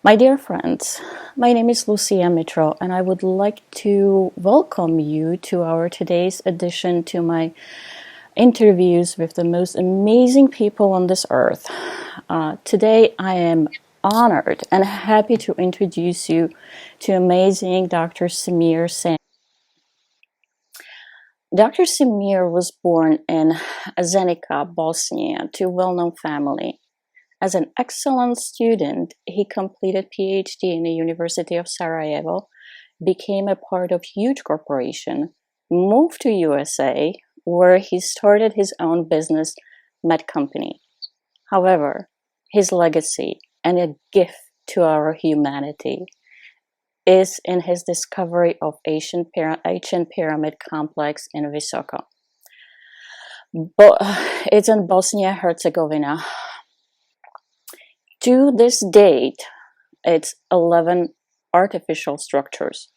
My dear friends, my name is Lucia Mitro, and I would like to welcome you to our today's edition to my interviews with the most amazing people on this earth. Today, I am honored and happy to introduce you to amazing Dr. Semir Osmanagich. Dr. Semir was born in Zenica, Bosnia, to a well-known family. As an excellent student, he completed Ph.D. in the University of Sarajevo, became a part of huge corporation, moved to USA, where he started his own business, med company. However, his legacy and a gift to our humanity is in his discovery of ancient pyramid complex in Visoko. It's in Bosnia-Herzegovina. To this date, it's 11 artificial structures.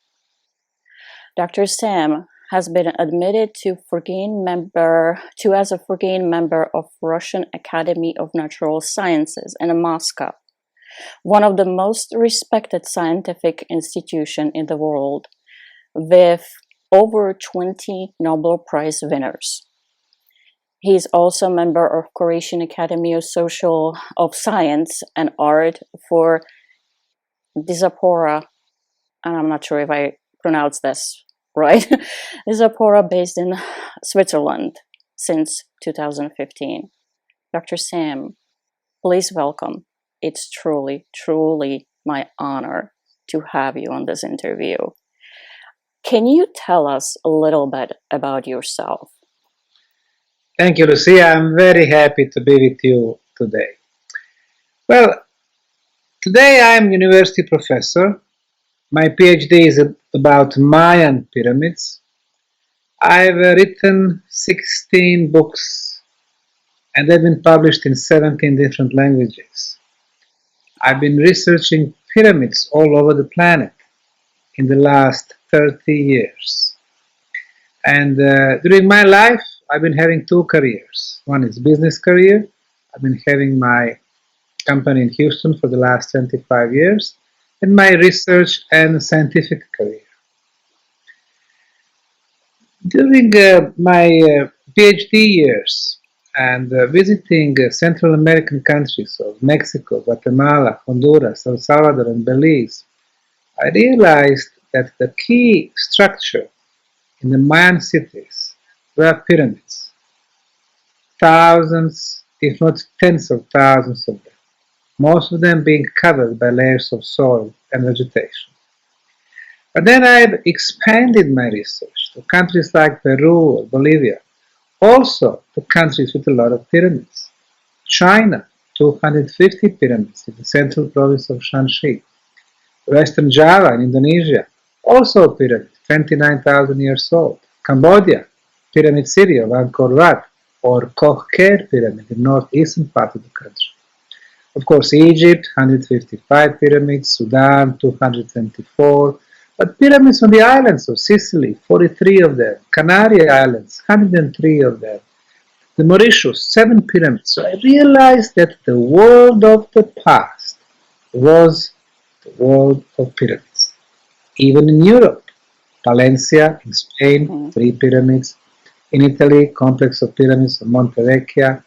Dr. Sam has been admitted to as a Forgain member of Russian Academy of Natural Sciences in Moscow, one of the most respected scientific institutions in the world, with over 20 Nobel Prize winners. He is also a member of Croatian Academy of Science and Art for Dizapora, and I'm not sure if I pronounce this right, Dizapora, based in Switzerland since 2015. Dr. Sam, please welcome. It's truly, truly my honor to have you on this interview. Can you tell us a little bit about yourself? Thank you, Lucia. I'm very happy to be with you today. Well, today I'm university professor. My PhD is about Mayan pyramids. I've written 16 books and they've been published in 17 different languages. I've been researching pyramids all over the planet in the last 30 years. And during my life, I've been having two careers. One is business career. I've been having my company in Houston for the last 25 years, and my research and scientific career. During my PhD years and visiting Central American countries of Mexico, Guatemala, Honduras, El Salvador, and Belize, I realized that the key structure in the Mayan cities were pyramids. Thousands, if not tens of thousands of them, most of them being covered by layers of soil and vegetation. But then I've expanded my research to countries like Peru or Bolivia, also to countries with a lot of pyramids. China, 250 pyramids in the central province of Shanxi. Western Java in Indonesia, also a pyramid, 29,000 years old. Cambodia, pyramid city of Angkor Wat, or Koh Ker Pyramid in the northeastern part of the country. Of course, Egypt, 155 pyramids, Sudan, 224, but pyramids on the islands of Sicily, 43 of them, Canary Islands, 103 of them, the Mauritius, 7 pyramids. So I realized that the world of the past was the world of pyramids. Even in Europe, Valencia in Spain, 3 pyramids, in Italy, complex of pyramids of Monte Vecchia,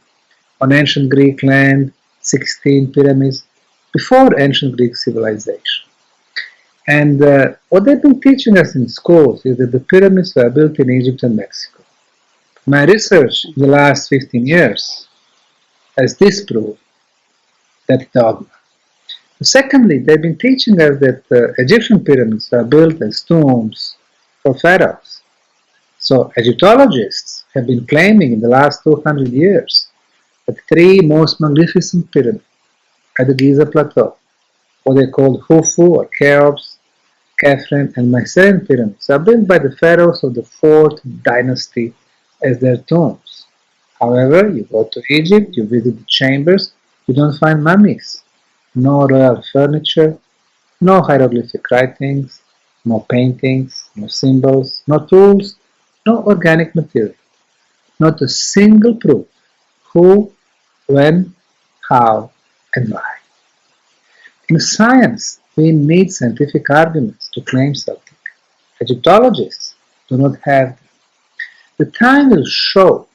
on ancient Greek land, 16 pyramids, before ancient Greek civilization. And what they've been teaching us in schools is that the pyramids were built in Egypt and Mexico. My research in the last 15 years has disproved that dogma. Secondly, they've been teaching us that Egyptian pyramids were built as tombs for pharaohs. So Egyptologists have been claiming in the last 200 years that 3 most magnificent pyramids at the Giza Plateau, what they called Khufu or Cheops, Khafre, and Mycene pyramids, are built by the pharaohs of the 4th dynasty as their tombs. However, you go to Egypt, you visit the chambers, you don't find mummies, no royal furniture, no hieroglyphic writings, no paintings, no symbols, no tools, no organic material, not a single proof who, when, how, and why. In science, we need scientific arguments to claim something. Egyptologists do not have them. The time will show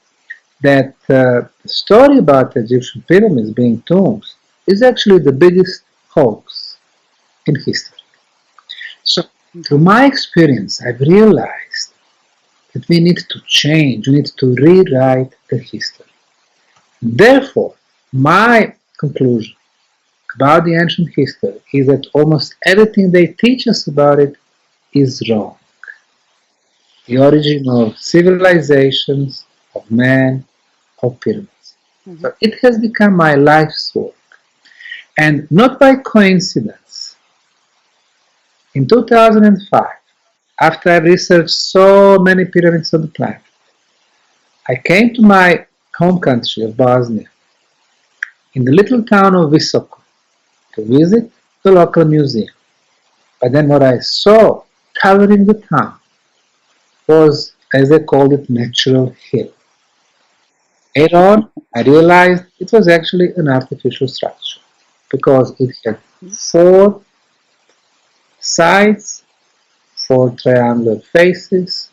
that the story about the Egyptian pyramids being tombs is actually the biggest hoax in history. So, through my experience, I've realized that we need to change, we need to rewrite the history. Therefore, my conclusion about the ancient history is that almost everything they teach us about it is wrong. The origin of civilizations, of man, of pyramids. So it has become my life's work. And not by coincidence, in 2005, after I researched so many pyramids on the planet, I came to my home country of Bosnia, in the little town of Visoko, to visit the local museum. But then what I saw covering the town was, as they called it, natural hill. Later on, I realized it was actually an artificial structure because it had four sides, four triangular faces,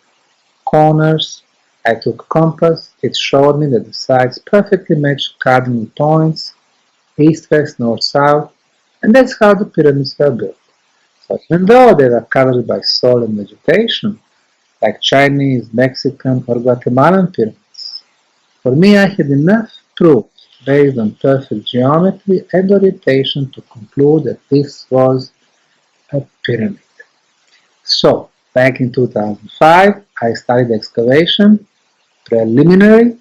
corners. I took a compass. It showed me that the sides perfectly matched cardinal points, east, west, north, south, and that's how the pyramids were built. So even though they were covered by soil and vegetation, like Chinese, Mexican, or Guatemalan pyramids, for me I had enough proof based on perfect geometry and orientation to conclude that this was a pyramid. So, back in 2005, I studied excavation, preliminary,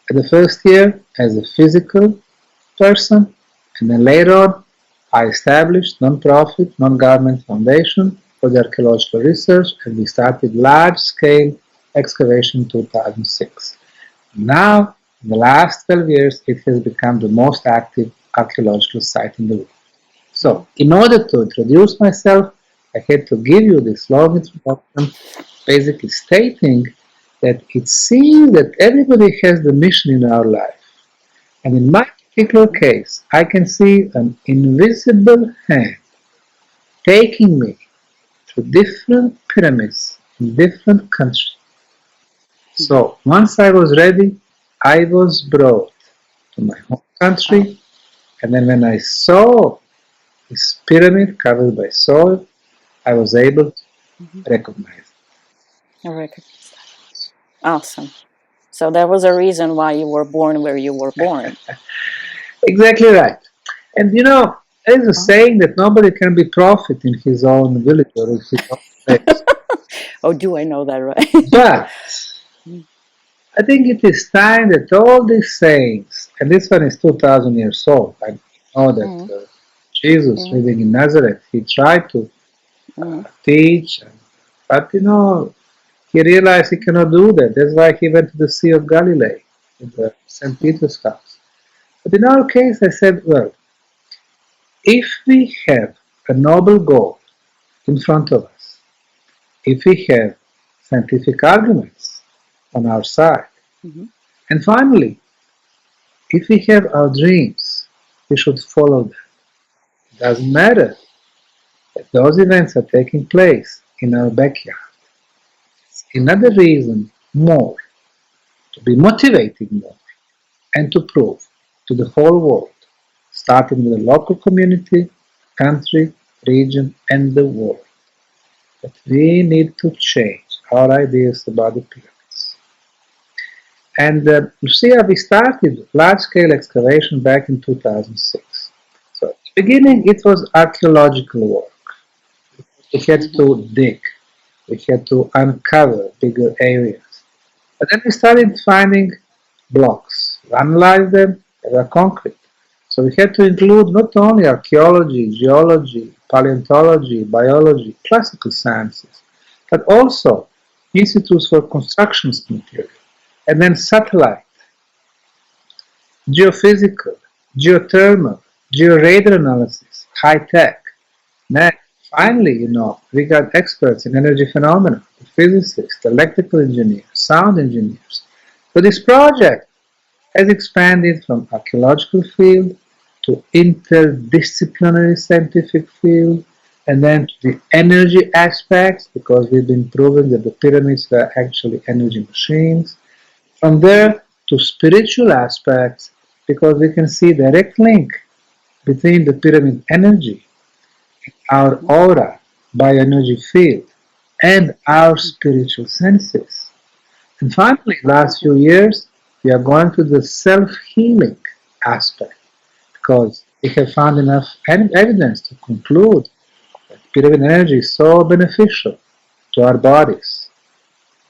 at the first year as a physical person, and then later on, I established non-profit, non-government foundation for the archaeological research, and we started large-scale excavation in 2006. Now, in the last 12 years, it has become the most active archaeological site in the world. So, in order to introduce myself, I had to give you this long introduction, basically stating that it seems that everybody has the mission in our life. And in my particular case, I can see an invisible hand taking me to different pyramids in different countries. So once I was ready, I was brought to my home country, and then when I saw this pyramid covered by soil, I was able to recognize it. I recognize that. Awesome. So there was a reason why you were born where you were born. Exactly right. And you know, there's a saying that nobody can be prophet in his own village or in his own place. Oh, do I know that right? But I think it is time that all these sayings, and this one is 2000 years old. I know that Jesus living in Nazareth, he tried to teach, but you know, he realized he cannot do that. That's why he went to the Sea of Galilee, to the St. Peter's house. But in our case, I said, well, if we have a noble goal in front of us, if we have scientific arguments on our side, and finally, if we have our dreams, we should follow them. It doesn't matter that those events are taking place in our backyard. It's another reason more to be motivated more and to prove to the whole world, starting with the local community, country, region, and the world, that we need to change our ideas about the pyramids. And Lucia, we started large-scale excavation back in 2006. So at the beginning, it was archaeological work. We had to dig. We had to uncover bigger areas. But then we started finding blocks. We analyzed them, they were concrete. So we had to include not only archaeology, geology, paleontology, biology, classical sciences, but also institutes for construction material, and then satellite, geophysical, geothermal, georadar analysis, high tech. Then finally, you know, we got experts in energy phenomena, physicists, electrical engineers, sound engineers. So this project has expanded from archaeological field to interdisciplinary scientific field, and then to the energy aspects, because we've been proving that the pyramids were actually energy machines. From there to spiritual aspects, because we can see direct link between the pyramid energy, our aura, bioenergy field, and our spiritual senses. And finally, last few years, we are going to the self-healing aspect, because we have found enough evidence to conclude that pyramid energy is so beneficial to our bodies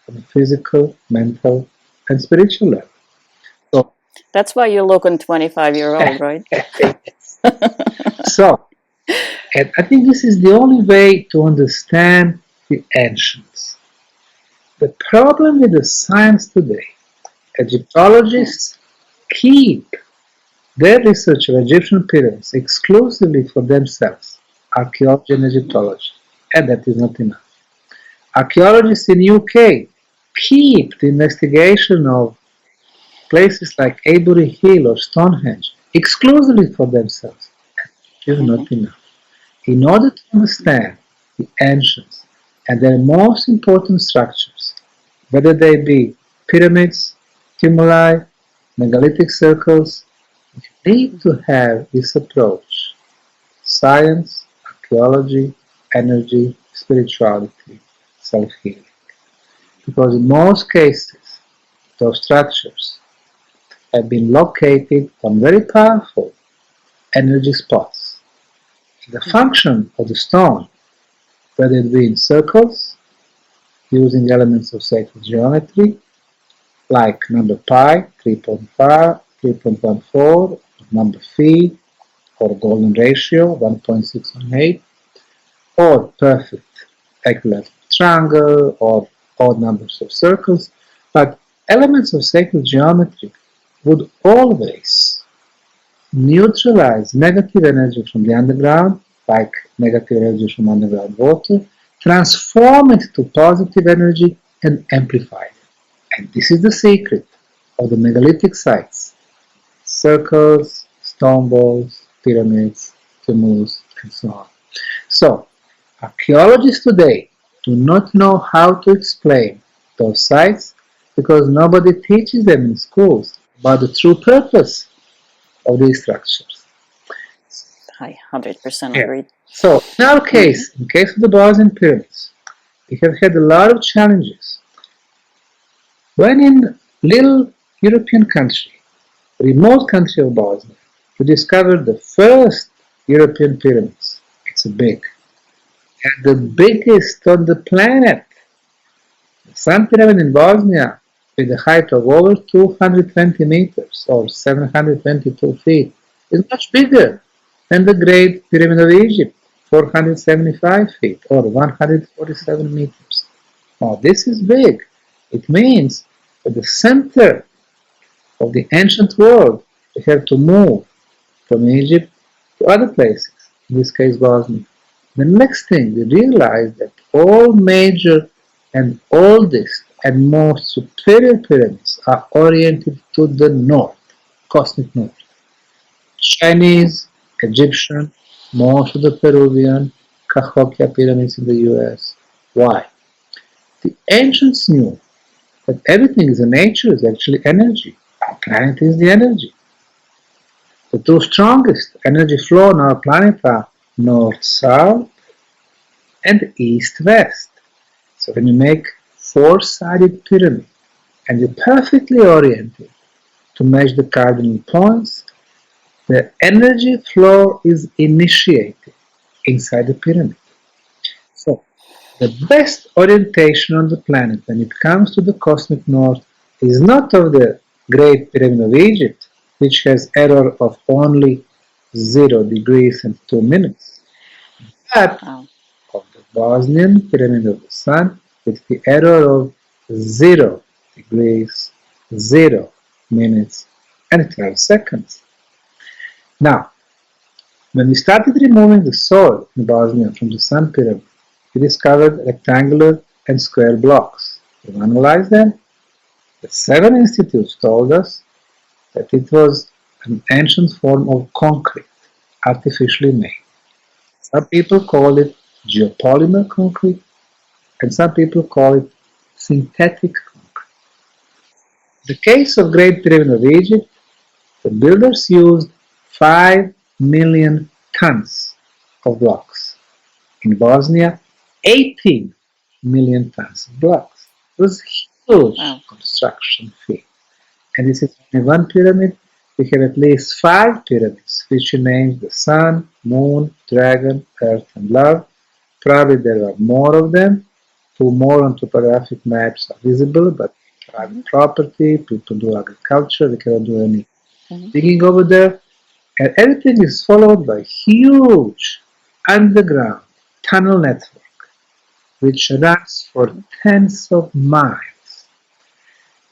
on a physical, mental, and spiritual level. So, That's why you look on 25-year-old, right? so, and I think this is the only way to understand the ancients. The problem with the science today, Egyptologists keep their research of Egyptian pyramids exclusively for themselves, archaeology and Egyptology, and that is not enough. Archaeologists in UK keep the investigation of places like Avebury Hill or Stonehenge exclusively for themselves. That is not enough. In order to understand the ancients and their most important structures, whether they be pyramids, tumuli, megalithic circles, you need to have this approach: science, archaeology, energy, spirituality, self-healing. Because in most cases, those structures have been located on very powerful energy spots. The function of the stone, whether it be in circles, using elements of sacred geometry, like number pi, 3.5, 3.14, number phi, or golden ratio, 1.618, or perfect equilateral triangle, or odd numbers of circles, but elements of sacred geometry would always neutralize negative energy from the underground, like negative energy from underground water, transform it to positive energy, and amplify it. And this is the secret of the megalithic sites: circles, stone balls, pyramids, tumulus, and so on. So, archaeologists today do not know how to explain those sites because nobody teaches them in schools about the true purpose of these structures. I 100% Yeah. agree. So, in our case, in case of the Bosnian Pyramids, we have had a lot of challenges. When in little European country, remote country of Bosnia, we discovered the first European pyramids. It's big. And the biggest on the planet. The Sun Pyramid in Bosnia, with a height of over 220 meters or 722 feet, is much bigger than the Great Pyramid of Egypt, 475 feet or 147 meters. Now this is big. It means that the center of the ancient world, we have to move from Egypt to other places, in this case Bosnia. The next thing we realized that all major and oldest and most superior pyramids are oriented to the north, cosmic north. Chinese, Egyptian, most of the Peruvian, Cahokia pyramids in the US. Why? The ancients knew that everything is in nature is actually energy. Our planet is the energy. The two strongest energy flow on our planet are north-south and east-west. So when you make four-sided pyramid and you're perfectly oriented to match the cardinal points, the energy flow is initiated inside the pyramid. So the best orientation on the planet when it comes to the cosmic north is not of the Great Pyramid of Egypt, which has error of only 0 degrees and 2 minutes, but Wow. of the Bosnian Pyramid of the Sun with the error of 0 degrees, 0 minutes, and 12 seconds. Now, when we started removing the soil in Bosnia from the Sun Pyramid, we discovered rectangular and square blocks. We analyzed them. The 7 institutes told us that it was an ancient form of concrete, artificially made. Some people call it geopolymer concrete, and some people call it synthetic concrete. In the case of Great Pyramid of Egypt, the builders used 5 million tons of blocks. In Bosnia, 18 million tons of blocks. It was a huge construction feat. And this is only one pyramid. We have at least 5 pyramids, which names the Sun, Moon, Dragon, Earth, and Love. Probably there are more of them. 2 more on topographic maps are visible, but private property, people do agriculture, we cannot do any digging over there. And everything is followed by huge underground tunnel network, which runs for tens of miles.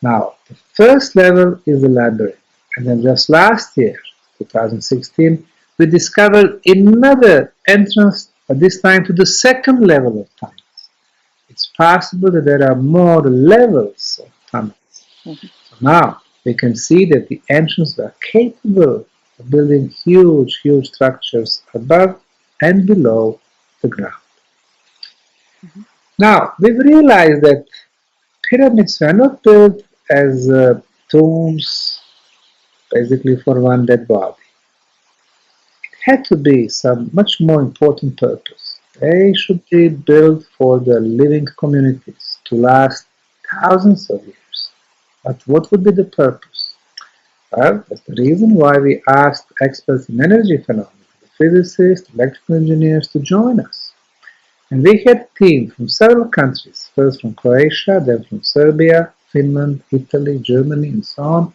Now, the first level is the labyrinth, and then just last year, 2016, we discovered another entrance, but this time to the second level of tunnels. It's possible that there are more levels of tunnels. So now we can see that the entrance are capable of building huge, huge structures above and below the ground. Now, we've realized that pyramids were not built as tombs, basically for one dead body. It had to be some much more important purpose. They should be built for the living communities to last thousands of years. But what would be the purpose? Well, that's the reason why we asked experts in energy phenomena, the physicists, electrical engineers, to join us. And we had a team from several countries, first from Croatia, then from Serbia, Finland, Italy, Germany, and so on,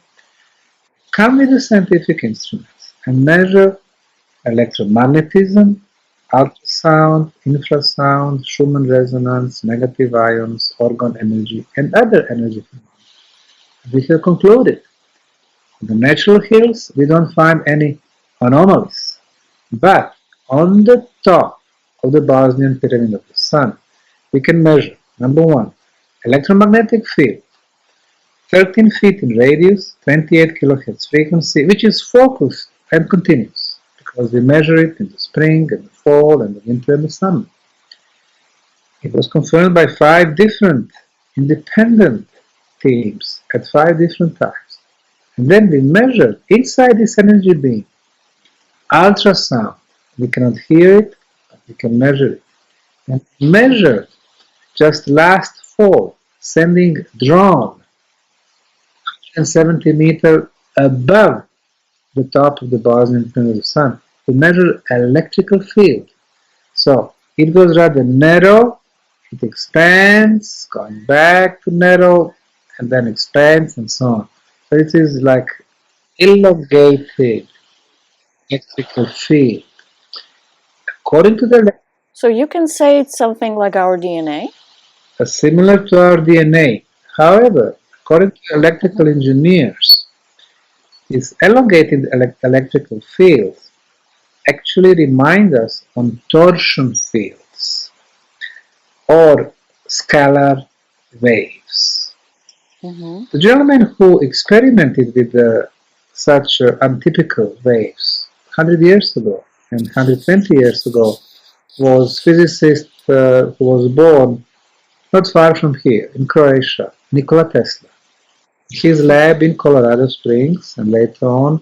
come with the scientific instruments and measure electromagnetism, ultrasound, infrasound, Schumann resonance, negative ions, orgone energy, and other energy phenomena. We have concluded in the natural hills we don't find any anomalies, but on the top of the Bosnian Pyramid of the Sun, we can measure, number one, electromagnetic field, 13 feet in radius, 28 kilohertz frequency, which is focused and continuous, because we measure it in the spring and the fall and the winter and the summer. It was confirmed by 5 different independent teams at 5 different times. And then we measured inside this energy beam ultrasound. We cannot hear it, but we can measure it. And measured just last fall, sending drone 170 meters above the top of the Bosnian Pyramid of the Sun to measure electrical field. So it goes rather narrow, it expands, going back to narrow, and then expands and so on. So it is like elongated electrical field. According to the So you can say it's something like our DNA? similar to our DNA. However, according to electrical engineers, these elongated electrical fields actually remind us on torsion fields or scalar waves. The gentleman who experimented with such untypical waves 100 years ago and 120 years ago was a physicist who was born not far from here, in Croatia, Nikola Tesla. His lab in Colorado Springs, and later on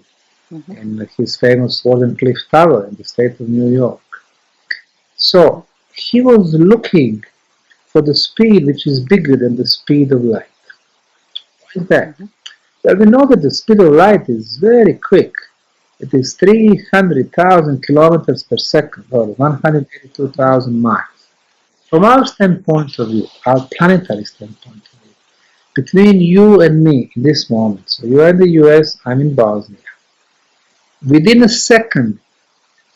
in his famous Wardenclyffe Tower in the state of New York. So he was looking for the speed which is bigger than the speed of light. Why is that? Well, we know that the speed of light is very quick. It is 300,000 kilometers per second, or 182,000 miles. From our standpoint of view, our planetary standpoint of view, between you and me in this moment, so you are in the US, I'm in Bosnia, within a second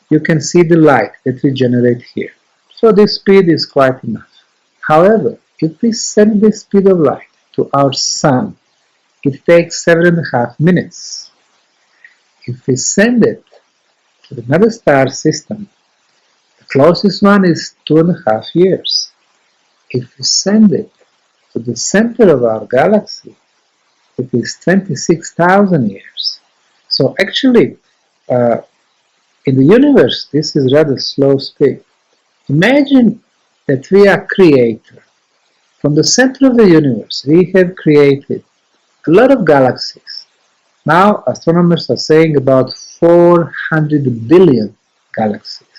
you can see the light that we generate here. So this speed is quite enough. However, if we send this speed of light to our Sun, it takes 7.5 minutes. If we send it to another star system, the closest one is 2.5 years. If we send it to the center of our galaxy, it is 26,000 years. So actually, in the universe, this is rather slow speed. Imagine that we are creator. From the center of the universe, we have created a lot of galaxies. Now, astronomers are saying about 400 billion galaxies.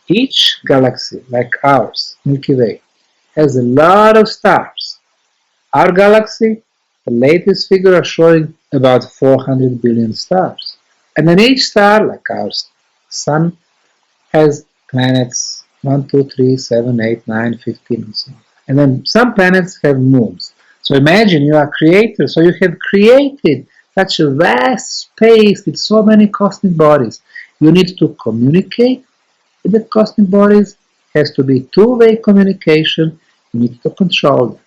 Each galaxy, like ours, Milky Way, has a lot of stars. Our galaxy, the latest figure are showing about 400 billion stars. And then each star, like our Sun, has planets 1, 2, 3, 7, 8, 9, 15, and so on. And then some planets have moons. So imagine you are creator, so you have created such a vast space with so many cosmic bodies. You need to communicate with the cosmic bodies. It has to be two-way communication. You need to control them.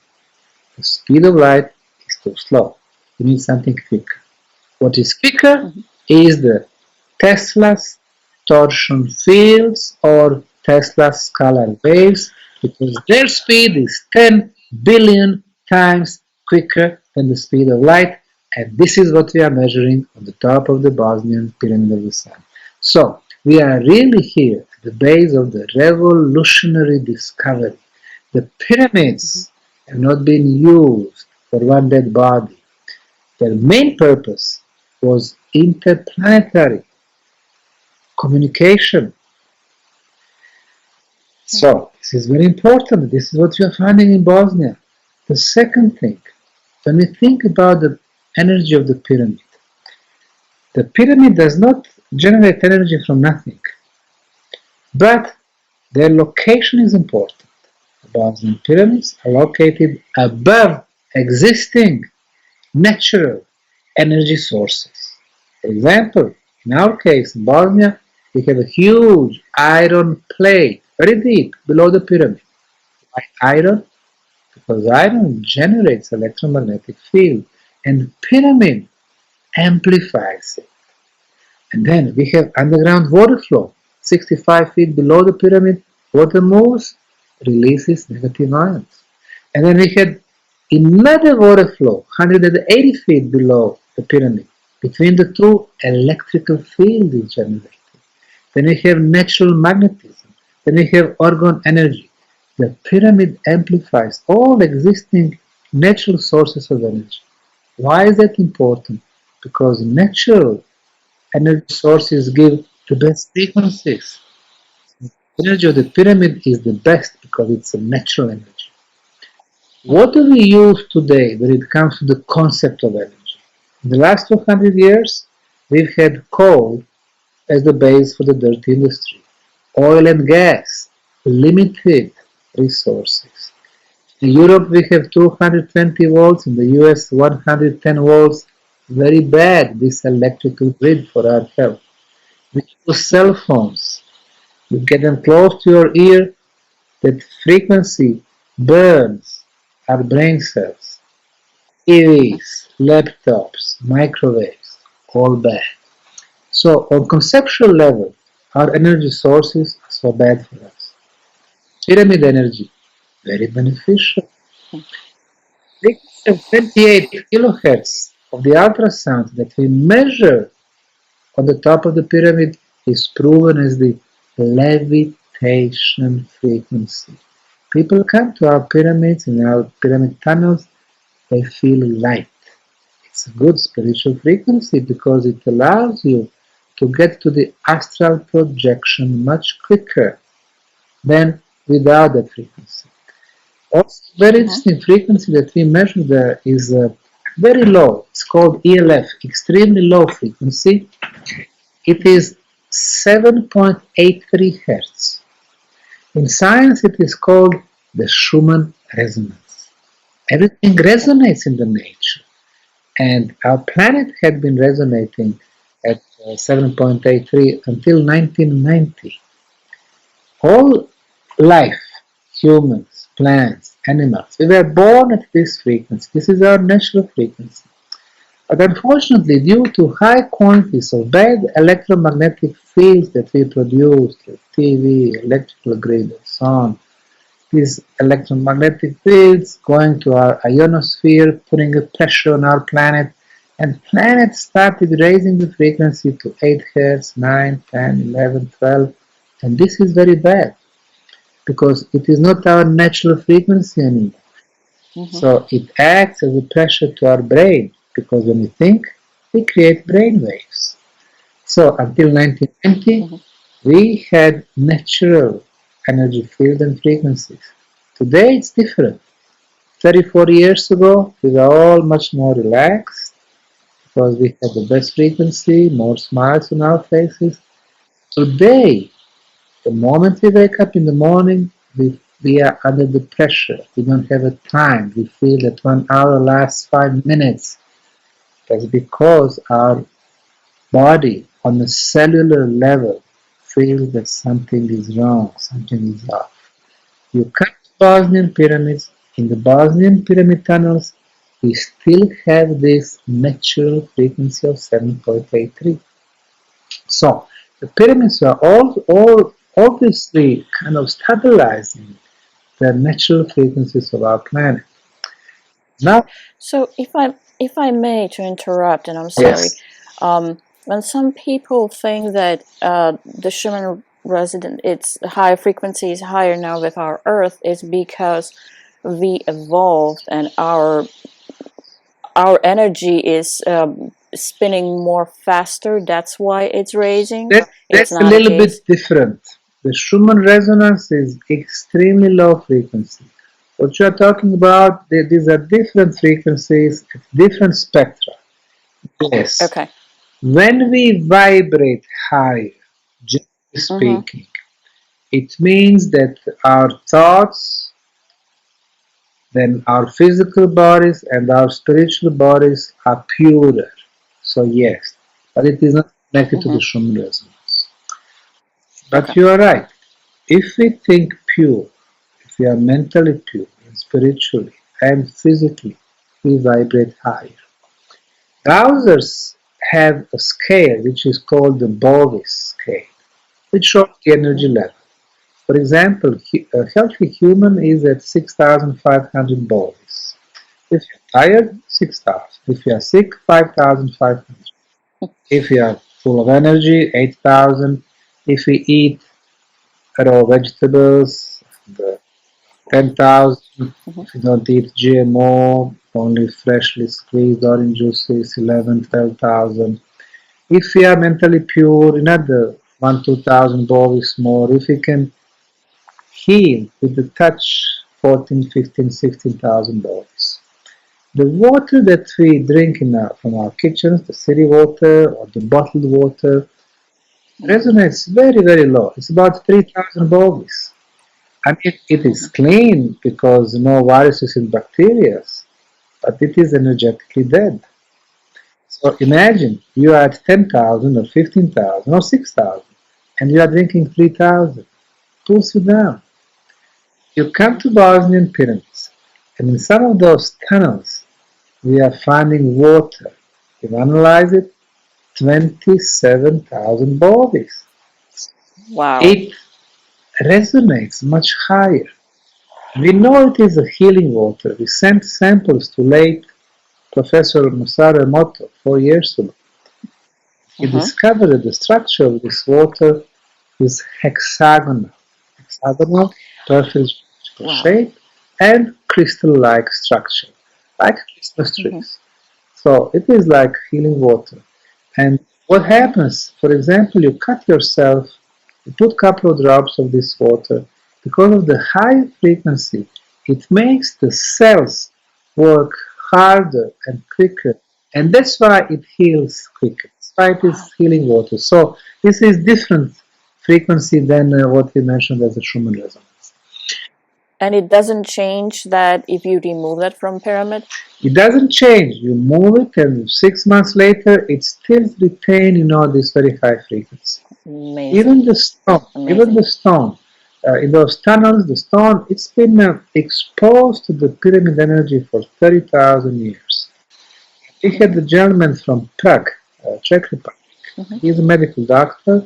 The speed of light is too slow. You need something quicker. What is quicker is the Tesla's torsion fields or Tesla's scalar waves, because their speed is 10 billion times quicker than the speed of light, and this is what we are measuring on the top of the Bosnian Pyramid of the Sun. So, we are really here at the base of the revolutionary discovery. The pyramids have not been used for one dead body. Their main purpose was interplanetary communication. So, this is very important. This is what we are finding in Bosnia. The second thing, when we think about the energy of the pyramid does not generate energy from nothing, but their location is important. The Bosnian pyramids are located above existing natural energy sources. For example, in our case, in Bosnia, we have a huge iron plate, very deep below the pyramid. Why iron? Because iron generates electromagnetic field, and pyramid amplifies it. And then we have underground water flow. 65 feet below the pyramid, water moves, releases negative ions. And then we had another water flow, 180 feet below the pyramid. Between the two, electrical field is generated. Then we have natural magnetism. Then we have orgone energy. The pyramid amplifies all existing natural sources of energy. Why is that important? Because natural energy sources give the best frequencies. The energy of the pyramid is the best because it's a natural energy. What do we use today when it comes to the concept of energy? In the last 200 years, we've had coal as the base for the dirty industry. Oil and gas, limited resources. In Europe, we have 220 volts. In the US, 110 volts. Very bad, this electrical grid for our health. We use cell phones. You get them close to your ear, that frequency burns our brain cells. TVs, laptops, microwaves, all bad. So, on conceptual level, our energy sources are so bad for us. Pyramid energy, very beneficial. Frequency of 28 kilohertz of the ultrasound that we measure on the top of the pyramid is proven as the levitation frequency. People come to our pyramids, in our pyramid tunnels, they feel light. It's a good spiritual frequency because it allows you to get to the astral projection much quicker than without that frequency. Also, very interesting frequency that we measure there is very low. It's called ELF, extremely low frequency. It is 7.83 Hertz. In science, it is called the Schumann resonance. Everything resonates in the nature. And our planet had been resonating at 7.83 until 1990. All life, humans, plants, animals, we were born at this frequency. This is our natural frequency. But unfortunately, due to high quantities of bad electromagnetic fields that we produce, like TV, electrical grid, and so on, these electromagnetic fields going to our ionosphere, putting a pressure on our planet, And planets started raising the frequency to 8 Hz, 9, 10, 11, 12, and this is very bad because it is not our natural frequency anymore. So it acts as a pressure to our brain because when we think, we create brain waves. So until 1990, we had natural energy field and frequencies. Today it's different. 34 years ago, we were all much more relaxed because we had the best frequency, more smiles on our faces. Today, the moment we wake up in the morning, we are under the pressure. We don't have a time. We feel that 1 hour lasts 5 minutes. That's because our body on a cellular level feels that something is wrong, something is off. You come to Bosnian pyramids, in the Bosnian pyramid tunnels, we still have this natural frequency of 7.83. So the pyramids are all obviously kind of stabilizing the natural frequencies of our planet. Now, So if I may to interrupt, and I'm sorry, yes, when some people think that the Schumann resonance, its high frequency is higher now with our Earth, is because we evolved and our energy is spinning more faster. That's why it's raising. It's that's a not the little case. bit different. The Schumann resonance is extremely low frequency. What you are talking about, these are different frequencies, different spectra. Yes. Okay. When we vibrate higher, generally speaking, it means that our thoughts, then our physical bodies and our spiritual bodies are purer. So yes, but it is not connected to the Schumann resonance. But Okay. you are right. If we think pure, if we are mentally pure, and spiritually and physically, we vibrate higher. Browsers have a scale which is called the Bovis scale, which shows the energy level. For example, a healthy human is at 6,500 Bovis. If you're tired, 6,000. If you are sick, 5,500. If you are full of energy, 8,000. If we eat raw vegetables, 10,000. If you don't eat GMO, only freshly squeezed orange juices, 11, 12,000. If we are mentally pure, another 1, 2,000 bovis more. If we can heal with the touch, 14, 15, 16,000 bovis. The water that we drink from our kitchens, the city water or the bottled water, resonates very, very low. It's about 3,000 bovis. And it is clean because no viruses and bacteria, but it is energetically dead. So imagine you are at 10,000 or 15,000 or 6,000 and you are drinking 3,000. Pulls you down. You come to Bosnian Pyramids, and in some of those tunnels, we are finding water. If you analyze it, 27,000 bodies. Wow. It resonates much higher. We know it is a healing water. We sent samples to late Professor Masaru Emoto 4 years ago. He discovered that the structure of this water is hexagonal. Hexagonal, perfect shape, and crystal-like structure, like Christmas trees. So it is like healing water. And what happens, for example, you cut yourself, you put a couple of drops of this water, because of the high frequency, it makes the cells work harder and quicker. And that's why it heals quicker. That's why it is healing water. So this is different frequency than what we mentioned as a Schumann resonance. And it doesn't change that if you remove that from pyramid? It doesn't change. You move it, and 6 months later, it still retains, this very high frequency. Amazing. Even the stone, in those tunnels, the stone, it's been exposed to the pyramid energy for 30,000 years. We had the gentleman from Prague, Czech Republic. He's a medical doctor,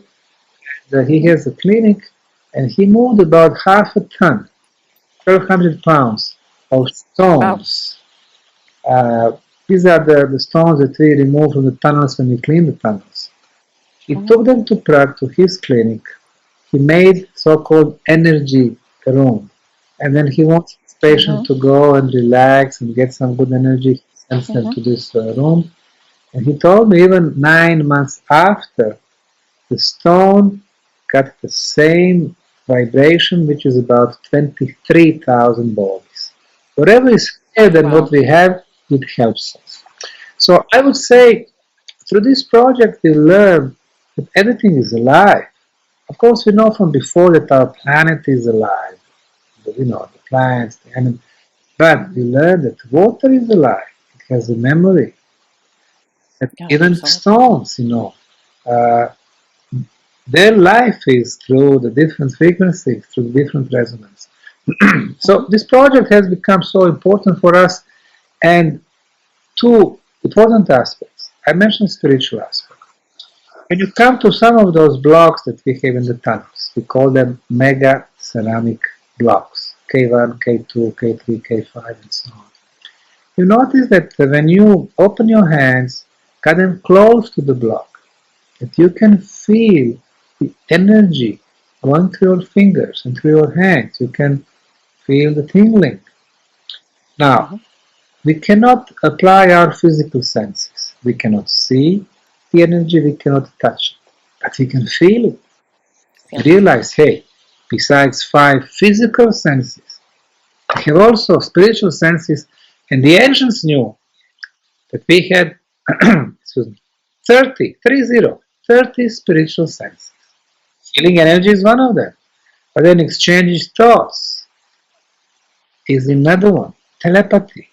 and he has a clinic, and he moved about half a ton, 1,200 pounds of stones. These are the stones that we remove from the tunnels when we clean the tunnels. He took them to Prague to his clinic. He made so-called energy room. And then he wants his patient to go and relax and get some good energy. He sends them to this room. And he told me even 9 months after, the stone got the same vibration, which is about 23,000 bodies. Whatever is higher than what we have, it helps us. So I would say through this project we learn that everything is alive. Of course, we know from before that our planet is alive. You know, the plants, the animals. But we learn that water is alive. It has a memory. And even stones, you know, their life is through the different frequencies, through different resonance. So this project has become so important for us, and two important aspects. I mentioned spiritual aspect. When you come to some of those blocks that we have in the tunnels, we call them mega ceramic blocks, K1, K2, K3, K5, and so on. You notice that when you open your hands, cut them close to the block, that you can feel the energy going through your fingers and through your hands. You can feel the tingling. Now, we cannot apply our physical senses. We cannot see the energy, we cannot touch it, but we can feel it. We realize, hey, besides 5 physical senses, we have also spiritual senses, and the ancients knew that we had excuse me, 30 spiritual senses. Feeling energy is one of them, but then exchanging thoughts is another one. Telepathy.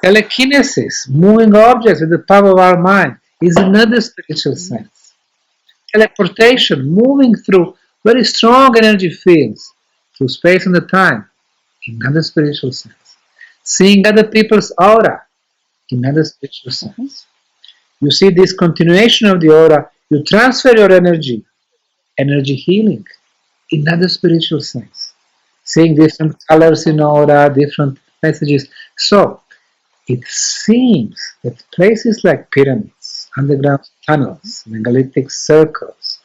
Telekinesis, moving objects with the power of our mind, is another spiritual sense. Teleportation, moving through very strong energy fields, through space and the time, another spiritual sense. Seeing other people's aura, another spiritual sense. You see this continuation of the aura, you transfer your energy healing, another spiritual sense. Seeing different colors in aura, different messages. So, it seems that places like pyramids, underground tunnels, megalithic circles,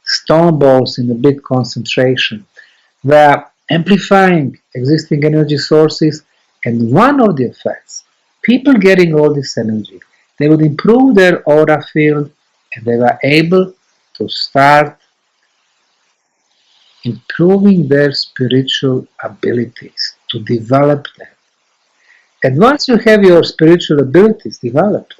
stone balls in a big concentration, were amplifying existing energy sources, and one of the effects, people getting all this energy, they would improve their aura field and they were able to start improving their spiritual abilities, to develop them. And once you have your spiritual abilities developed,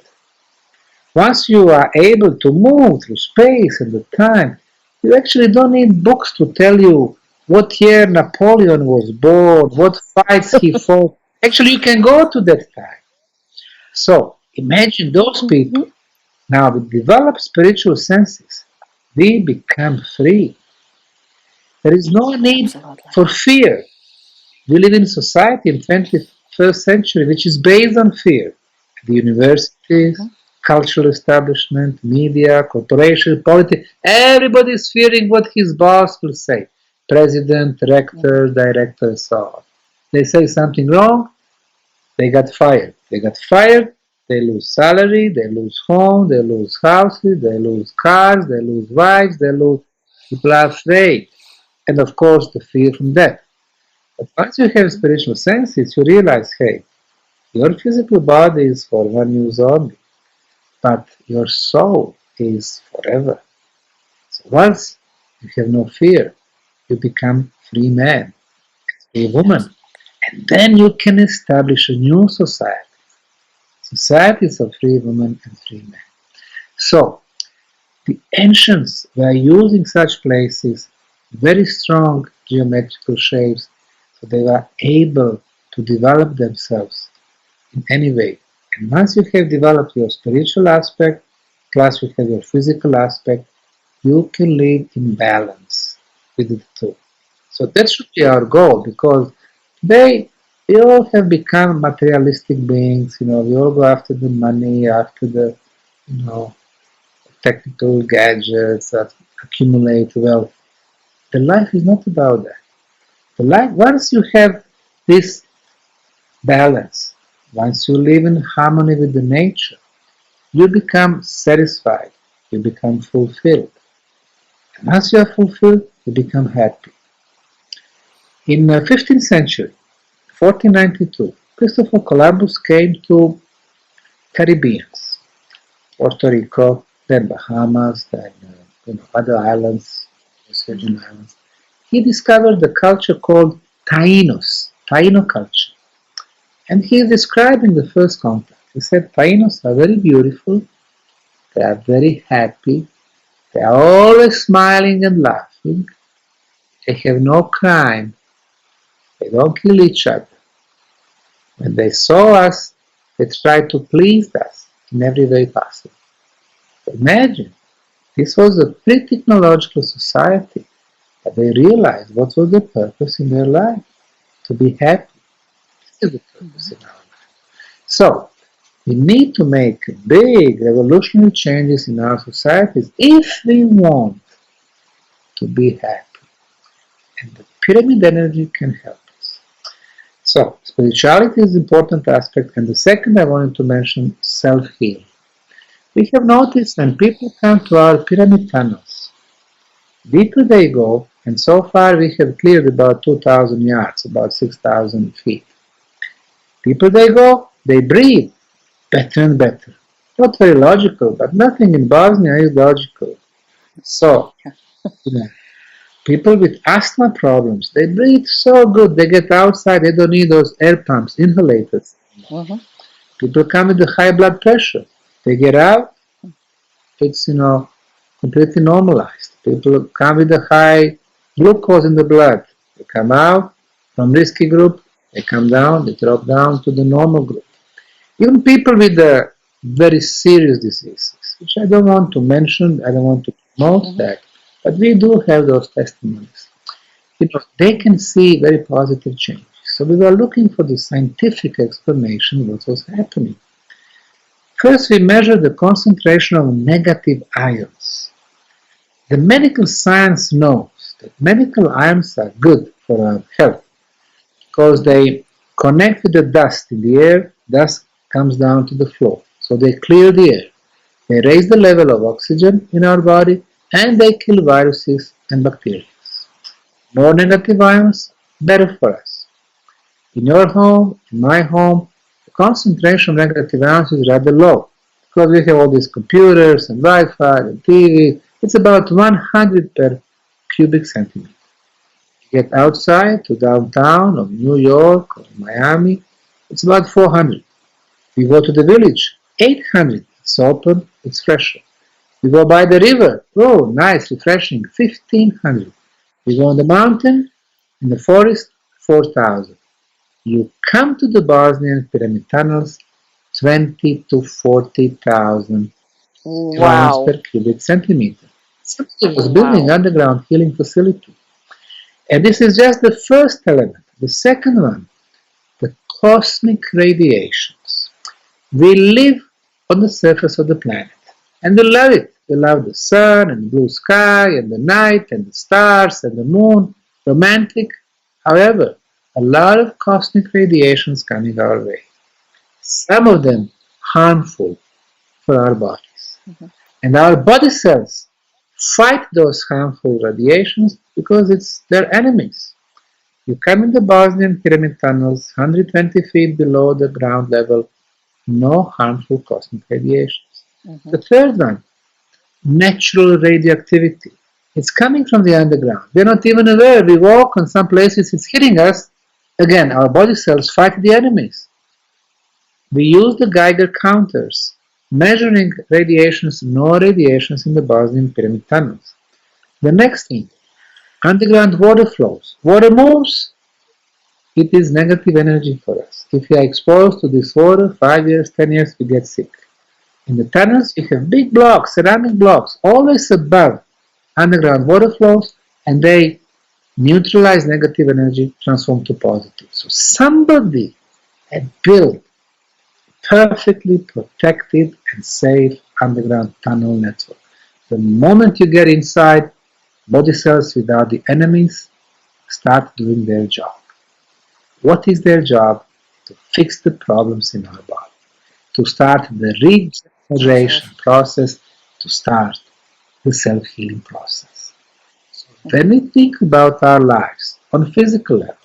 once you are able to move through space and the time, you actually don't need books to tell you what year Napoleon was born, what fights he fought. Actually, you can go to that time. So, imagine those people. Now, with developed spiritual senses, we become free. There is no need for fear. We live in a society in 21st century which is based on fear. The universities, cultural establishment, media, corporation, politics, everybody is fearing what his boss will say. President, rector, director, and so on. They say something wrong, they got fired. They got fired, they lose salary, they lose home, they lose houses, they lose cars, they lose wives, they lose people are afraid. And of course the fear from death. But once you have spiritual senses, you realize, hey, your physical body is for 1 use only, but your soul is forever. So once you have no fear, you become free man, free woman, and then you can establish a new society. Societies of free women and free men. So the ancients were using such places, very strong geometrical shapes, so they were able to develop themselves in any way. And once you have developed your spiritual aspect, plus you have your physical aspect, you can live in balance with the two. So that should be our goal, because today we all have become materialistic beings. We all go after the money, after the you know technical gadgets that accumulate wealth. The life is not about that. The life, once you have this balance, Once you live in harmony with the nature, you become satisfied, you become fulfilled. And as you are fulfilled, you become happy. In the 15th century, 1492, Christopher Columbus came to Caribbeans, Puerto Rico, then Bahamas, then other islands, Virgin Islands. He discovered the culture called Tainos, Taino culture. And he is describing the first contact. He said Tainos are very beautiful, they are very happy, they are always smiling and laughing, they have no crime, they don't kill each other. When they saw us, they tried to please us in every way possible. Imagine, this was a pre-technological society, but they realized what was the purpose in their life, to be happy. This is the purpose in our life. So, we need to make big revolutionary changes in our societies if we want to be happy. And the pyramid energy can help us. So, spirituality is an important aspect, and the second I wanted to mention, self-healing. We have noticed when people come to our pyramid tunnels, deeper they go, and so far we have cleared about 2,000 yards, about 6,000 feet. Deeper they go, they breathe better and better. Not very logical, but nothing in Bosnia is logical. So, people with asthma problems, they breathe so good, they get outside, they don't need those air pumps, inhalators. People come with the high blood pressure, they get out, it's completely normalized. People come with a high glucose in the blood, they come out from risky group, they come down, they drop down to the normal group. Even people with very serious diseases, which I don't want to mention, I don't want to promote that, but we do have those testimonies. They can see very positive changes. So we were looking for the scientific explanation of what was happening. First, we measured the concentration of negative ions. The medical science knows that medical ions are good for our health because they connect with the dust in the air, dust comes down to the floor. So they clear the air. They raise the level of oxygen in our body and they kill viruses and bacteria. More negative ions, better for us. In your home, in my home, the concentration of negative ions is rather low because we have all these computers and Wi-Fi and TV. It's about 100 per cubic centimeter. You get outside to downtown of New York or Miami, it's about 400. We go to the village, 800. It's open, it's fresher. We go by the river, oh, nice, refreshing, 1500. We go on the mountain, in the forest, 4,000. You come to the Bosnian Pyramid tunnels, 20 to 40,000 ions per cubic centimeter. Somebody was building underground healing facility. And this is just the first element. The second one, the cosmic radiations. We live on the surface of the planet, and we love it. We love the sun and the blue sky and the night and the stars and the moon, romantic. However, a lot of cosmic radiations coming our way. Some of them harmful for our bodies. And our body cells fight those harmful radiations because it's their enemies. You come in the Bosnian Pyramid tunnels, 120 feet below the ground level, no harmful cosmic radiations. The third one, natural radioactivity. It's coming from the underground. We're not even aware. We walk on some places, it's hitting us. Again, our body cells fight the enemies. We use the Geiger counters, measuring radiations, no radiations in the Bosnian Pyramid tunnels. The next thing, underground water flows. Water moves, it is negative energy for us. If we are exposed to this water, 5 years, 10 years, we get sick. In the tunnels, you have big blocks, ceramic blocks, always above underground water flows, and they neutralize negative energy, transform to positive. So somebody had built perfectly protected and safe underground tunnel network. The moment you get inside, body cells without the enemies start doing their job. What is their job? to fix the problems in our body, to start the regeneration process, to start the self-healing process. So when we think about our lives on a physical level,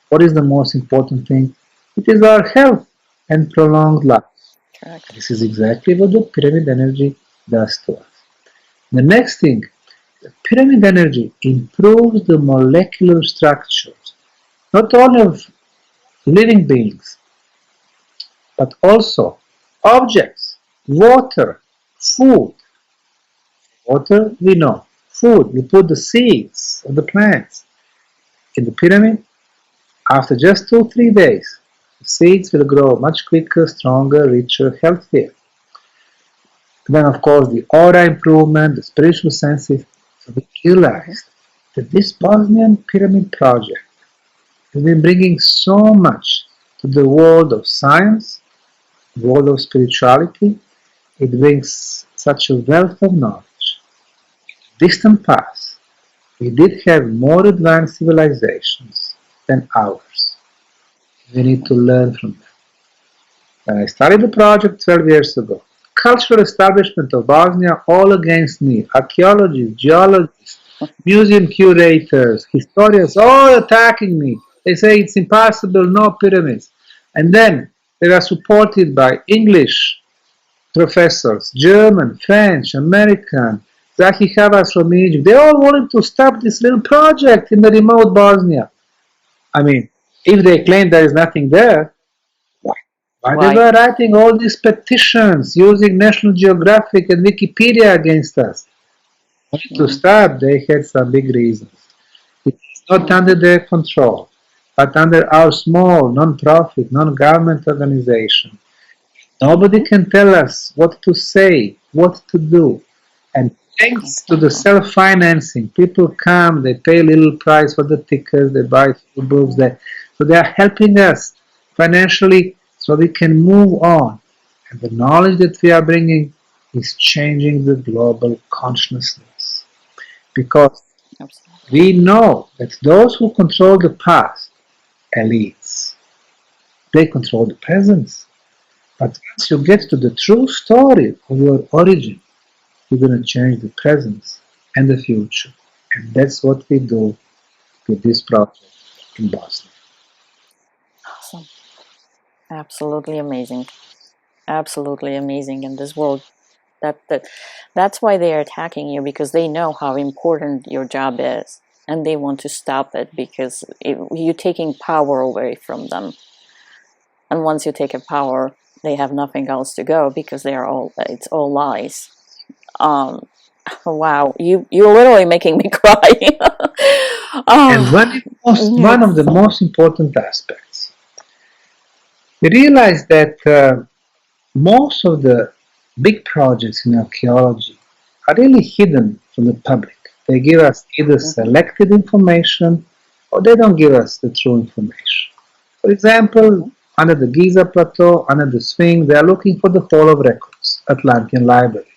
what is the most important thing? It is our health and prolonged life. Correct. This is exactly what the pyramid energy does to us. The next thing, the pyramid energy improves the molecular structures, not only of living beings, but also objects, water, food. Water, we know. Food, you put the seeds of the plants in the pyramid. After just 2-3 days, the seeds will grow much quicker, stronger, richer, healthier. Then, of course, the aura improvement, the spiritual senses. So we realized that this Bosnian Pyramid project has been bringing so much to the world of science, the world of spirituality. It brings such a wealth of knowledge. Distant past, we did have more advanced civilizations than ours. We need to learn from them. When I started the project 12 years ago, cultural establishment of Bosnia all against me, archaeologists, geologists, museum curators, historians, all attacking me. They say it's impossible, no pyramids. And then they are supported by English professors, German, French, American, Zaki Havas from Egypt. They all wanted to stop this little project in the remote Bosnia. I mean, if they claim there is nothing there, why they were writing all these petitions using National Geographic and Wikipedia against us? To start, they had some big reasons. It's not under their control, but under our small, non-profit, non-government organization. Nobody can tell us what to say, what to do. And thanks to the self-financing, people come, they pay a little price for the tickets, they buy few books, so they are helping us financially so we can move on. And the knowledge that we are bringing is changing the global consciousness. Because we know that those who control the past, elites, they control the present. But once you get to the true story of your origin, you're going to change the present and the future. And that's what we do with this project in Bosnia. Awesome. Absolutely amazing. Absolutely amazing in this world. That's why they are attacking you, because they know how important your job is, and they want to stop it because you're taking power away from them. And once you take a power, they have nothing else to go because it's all lies. Wow, you're literally making me cry. And one of the most important aspects, we realize that most of the big projects in archaeology are really hidden from the public. They give us either selected information or they don't give us the true information. For example, under the Giza Plateau, under the Sphinx, they are looking for the Hall of Records, Atlantean Library.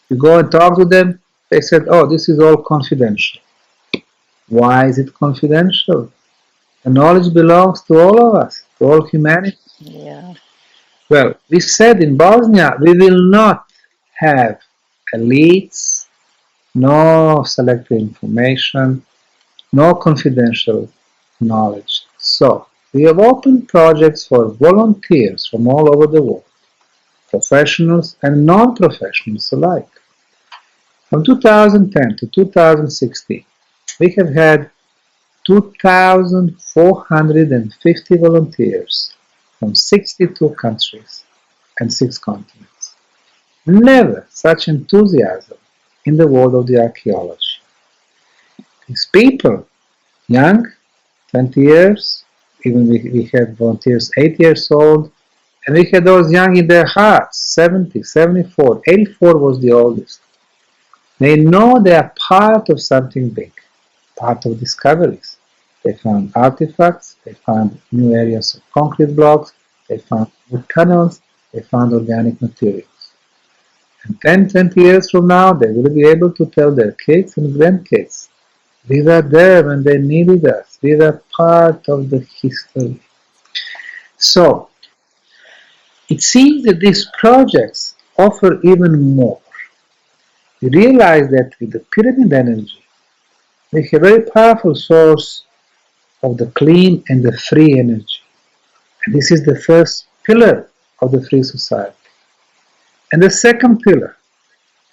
You go and talk to them, they said, oh, this is all confidential. Why is it confidential? The knowledge belongs to all of us, to all humanity. Yeah. Well, we said in Bosnia, we will not have elites, no selected information, no confidential knowledge. So, we have opened projects for volunteers from all over the world, professionals and non-professionals alike. From 2010 to 2016, we have had 2,450 volunteers from 62 countries and 6 continents. Never such enthusiasm in the world of the archaeology. These people, young, 20 years, even we had volunteers 8 years old, and we had those young in their hearts, 70, 74, 84 was the oldest. They know they are part of something big, part of discoveries. They found artifacts, they found new areas of concrete blocks, they found new tunnels, they found organic materials. And 10, 20 years from now, they will be able to tell their kids and grandkids, we were there when they needed us, we were part of the history. So, it seems that these projects offer even more. We realize that with the pyramid energy, we have a very powerful source of the clean and the free energy. And this is the first pillar of the free society. And the second pillar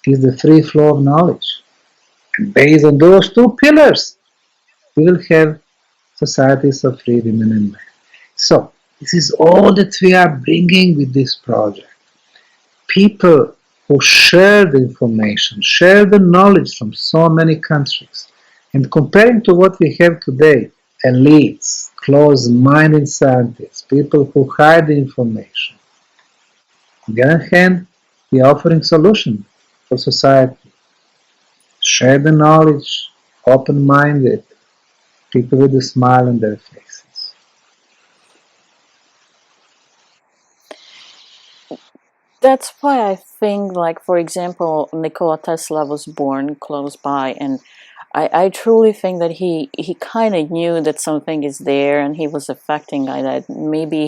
is the free flow of knowledge. And based on those two pillars, we will have societies of free women and men. So, this is all that we are bringing with this project. People who share the information, share the knowledge from so many countries. And comparing to what we have today, elites, closed-minded scientists, people who hide the information. On the other hand, we are offering solutions for society. Share the knowledge, open-minded, people with a smile on their faces. That's why I think, like, for example, Nikola Tesla was born close by, and I truly think that he kind of knew that something is there, and he was affecting by that. Maybe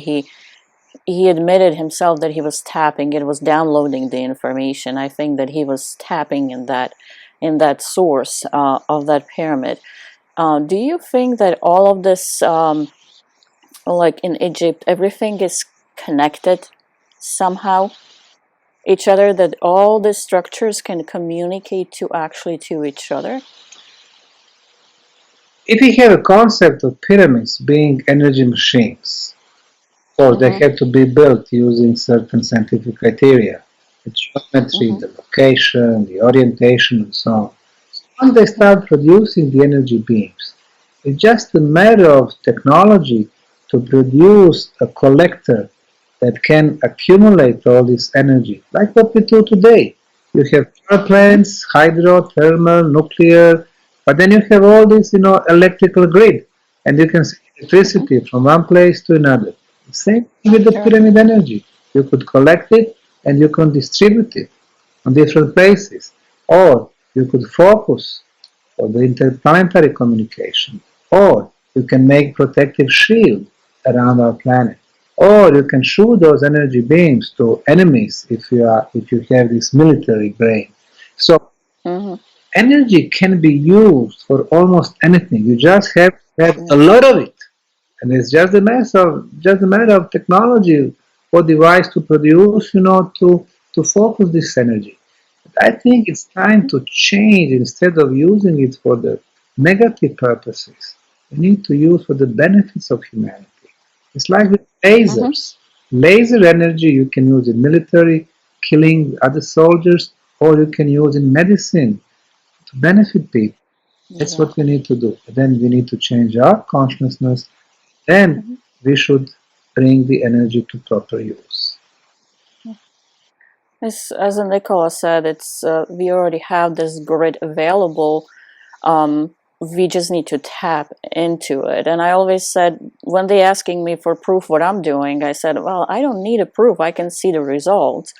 he admitted himself that he was tapping, it was downloading the information. I think that he was tapping in that source of that pyramid. Do you think that all of this, like in Egypt, everything is connected somehow? Each other, that all the structures can communicate to each other? If we have a concept of pyramids being energy machines, or they have to be built using certain scientific criteria, the geometry, the location, the orientation, and so on. Once they start producing the energy beams, it's just a matter of technology to produce a collector that can accumulate all this energy, like what we do today. You have power plants, hydro, thermal, nuclear, but then you have all this, electrical grid, and you can send electricity from one place to another. The same thing with the Sure. pyramid energy. You could collect it and you can distribute it on different places, or you could focus on the interplanetary communication, or you can make protective shield around our planet, or you can shoot those energy beams to enemies if you have this military brain. So energy can be used for almost anything. You just have to have a lot of it, and it's just a matter of technology or device to produce, to focus this energy. I think it's time to change. Instead of using it for the negative purposes, we need to use for the benefits of humanity. It's like with lasers. Laser energy you can use in military, killing other soldiers, or you can use in medicine to benefit people. That's Yeah. what we need to do. Then we need to change our consciousness. Then we should bring the energy to proper use. As Nicola said, it's we already have this grid available. We just need to tap into it. And I always said, when they asking me for proof what I'm doing, I said, well, I don't need a proof. I can see the results.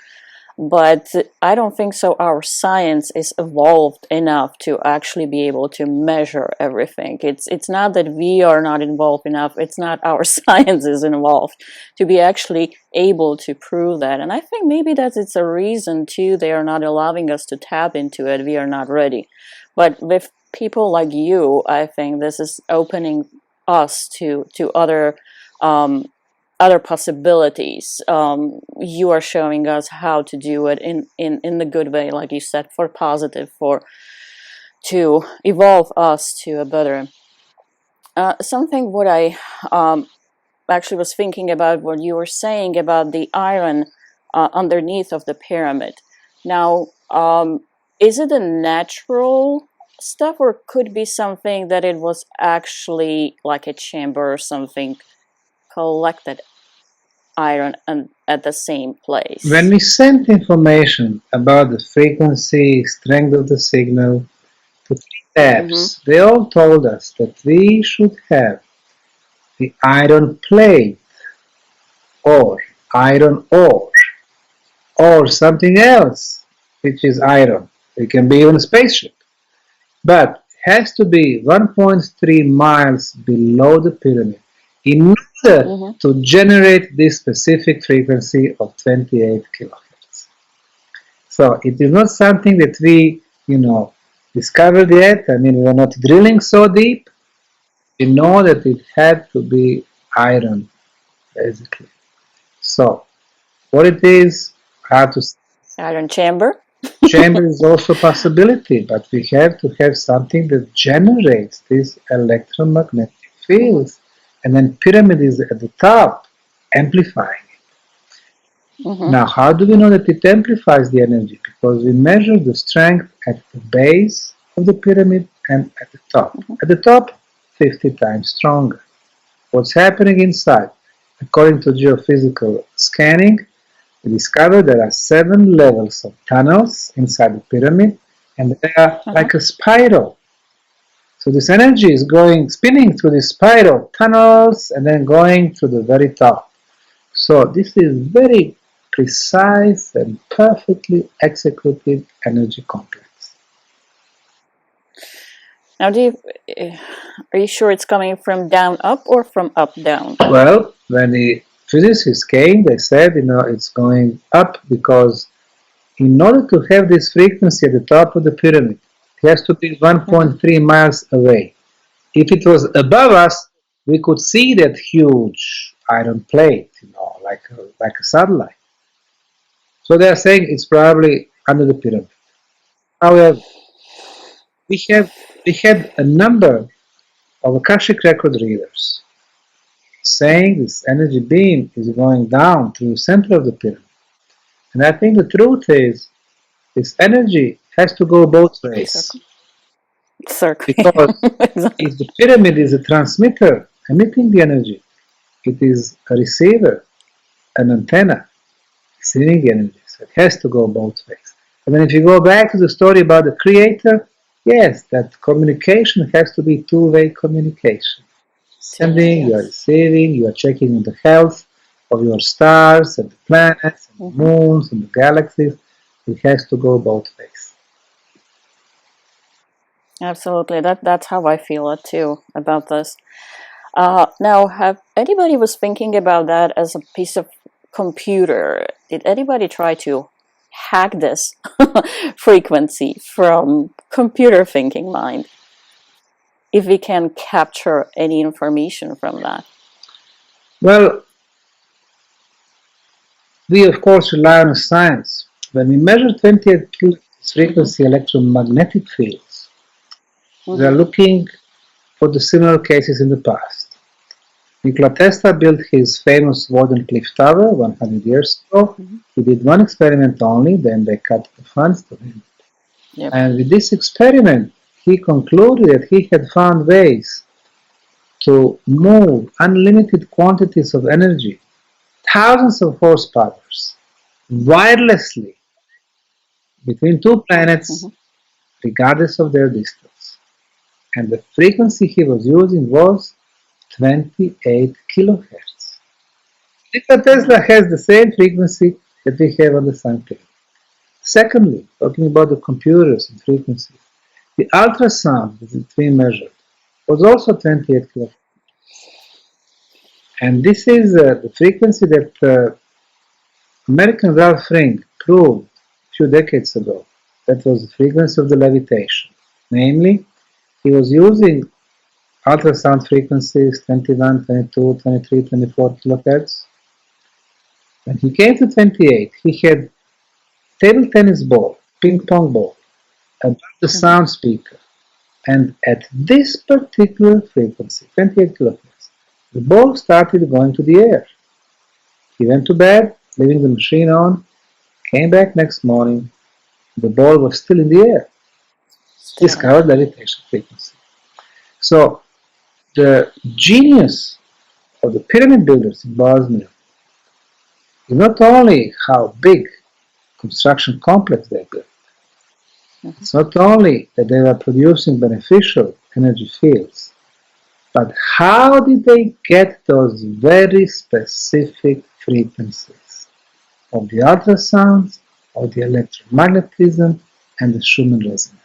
But I don't think so. Our science is evolved enough to actually be able to measure everything. It's not that we are not involved enough. It's not our science is involved to be actually able to prove that. And I think maybe it's a reason too. They are not allowing us to tap into it. We are not ready. But with people like you, I think this is opening us to other possibilities. You are showing us how to do it in the good way, like you said, for positive, to evolve us to a better. Something what I actually was thinking about what you were saying about the iron underneath of the pyramid. Now, is it a natural stuff, or could be something that it was actually like a chamber or something collected iron at the same place? When we sent information about the frequency, strength of the signal to 3 labs, they all told us that we should have the iron plate or iron ore or something else which is iron. It can be even a spaceship, but has to be 1.3 miles below the pyramid in to generate this specific frequency of 28 kilohertz. So it is not something that we, discovered yet. I mean, we're not drilling so deep. We know that it had to be iron, basically. So what it is, hard to say. Iron chamber. Chamber is also a possibility, but we have to have something that generates these electromagnetic fields, and then pyramid is at the top, amplifying it. Now, how do we know that it amplifies the energy? Because we measure the strength at the base of the pyramid and at the top. At the top, 50 times stronger. What's happening inside? According to geophysical scanning, we discovered there are 7 levels of tunnels inside the pyramid, and they are like a spiral. So this energy is spinning through the spiral tunnels and then going to the very top. So this is very precise and perfectly executed energy complex. Now, are you sure it's coming from down up or from up down? Well, when the physicists came, they said, it's going up because in order to have this frequency at the top of the pyramid, it has to be 1.3 miles away. If it was above us, we could see that huge iron plate, like a satellite. So they are saying it's probably under the pyramid. However, we had a number of Akashic record readers saying this energy beam is going down through the center of the pyramid. And I think the truth is this energy has to go both ways. Circle. Because if the pyramid is a transmitter emitting the energy, it is a receiver, an antenna receiving the energy. So it has to go both ways. And then if you go back to the story about the creator, yes, that communication has to be two-way communication. Sending, you are receiving, you are checking on the health of your stars and the planets and the moons and the galaxies. It has to go both ways. Absolutely. That's how I feel it too about this. Now, have anybody was thinking about that as a piece of computer? Did anybody try to hack this frequency from computer thinking mind? If we can capture any information from that? Well, we of course rely on science. When we measure 28 kilohertz frequency electromagnetic fields, we are looking for the similar cases in the past. Nikola Tesla built his famous Wardenclyffe Tower 100 years ago. He did one experiment only, then they cut the funds to him. And with this experiment, he concluded that he had found ways to move unlimited quantities of energy, thousands of horsepowers, wirelessly between two planets, regardless of their distance. And the frequency he was using was 28 kilohertz. Nikola Tesla has the same frequency that we have on the Sun plate. Secondly, talking about the computers and frequencies, the ultrasound that we measured was also 28 kilohertz. And this is the frequency that American Ralph Ring proved a few decades ago. That was the frequency of the levitation. Namely, he was using ultrasound frequencies 21, 22, 23, 24 kilohertz. When he came to 28, he had table tennis ball, ping pong ball, above the sound speaker. And at this particular frequency, 28 kilohertz, the ball started going to the air. He went to bed, leaving the machine on, came back next morning, the ball was still in the air. Discovered levitation frequency. So the genius of the pyramid builders in Bosnia is not only how big construction complex they built, it's not only that they were producing beneficial energy fields, but how did they get those very specific frequencies of the ultrasounds, of the electromagnetism, and the Schumann resonance?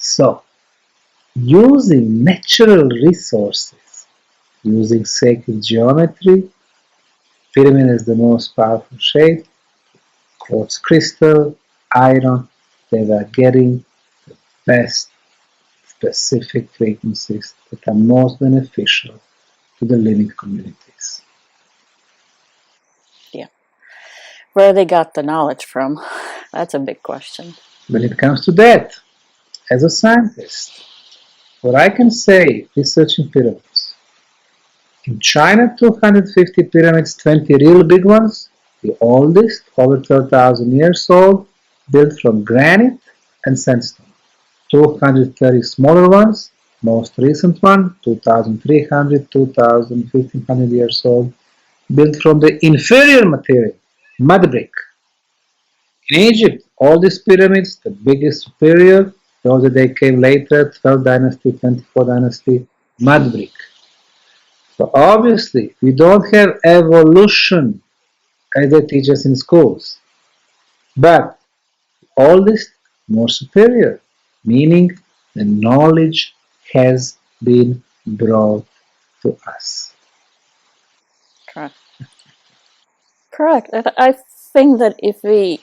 So, using natural resources using sacred geometry. Pyramid is the most powerful shape, quartz crystal, iron. They were getting the best specific frequencies that are most beneficial to the living communities. Yeah. Where they got the knowledge from, that's a big question. When it comes to that, as a scientist, what I can say researching pyramids, in China 250 pyramids, 20 real big ones, the oldest, over 12,000 years old, built from granite and sandstone. 230 smaller ones, most recent one, 2,300, 2,1500 years old, built from the inferior material, mud brick. In Egypt, all these pyramids, the biggest superior, those that they came later, 12th dynasty, 24th dynasty, mud brick. So obviously, we don't have evolution as they teach us in schools. But oldest, more superior, meaning the knowledge has been brought to us. Correct. Correct. I think that if we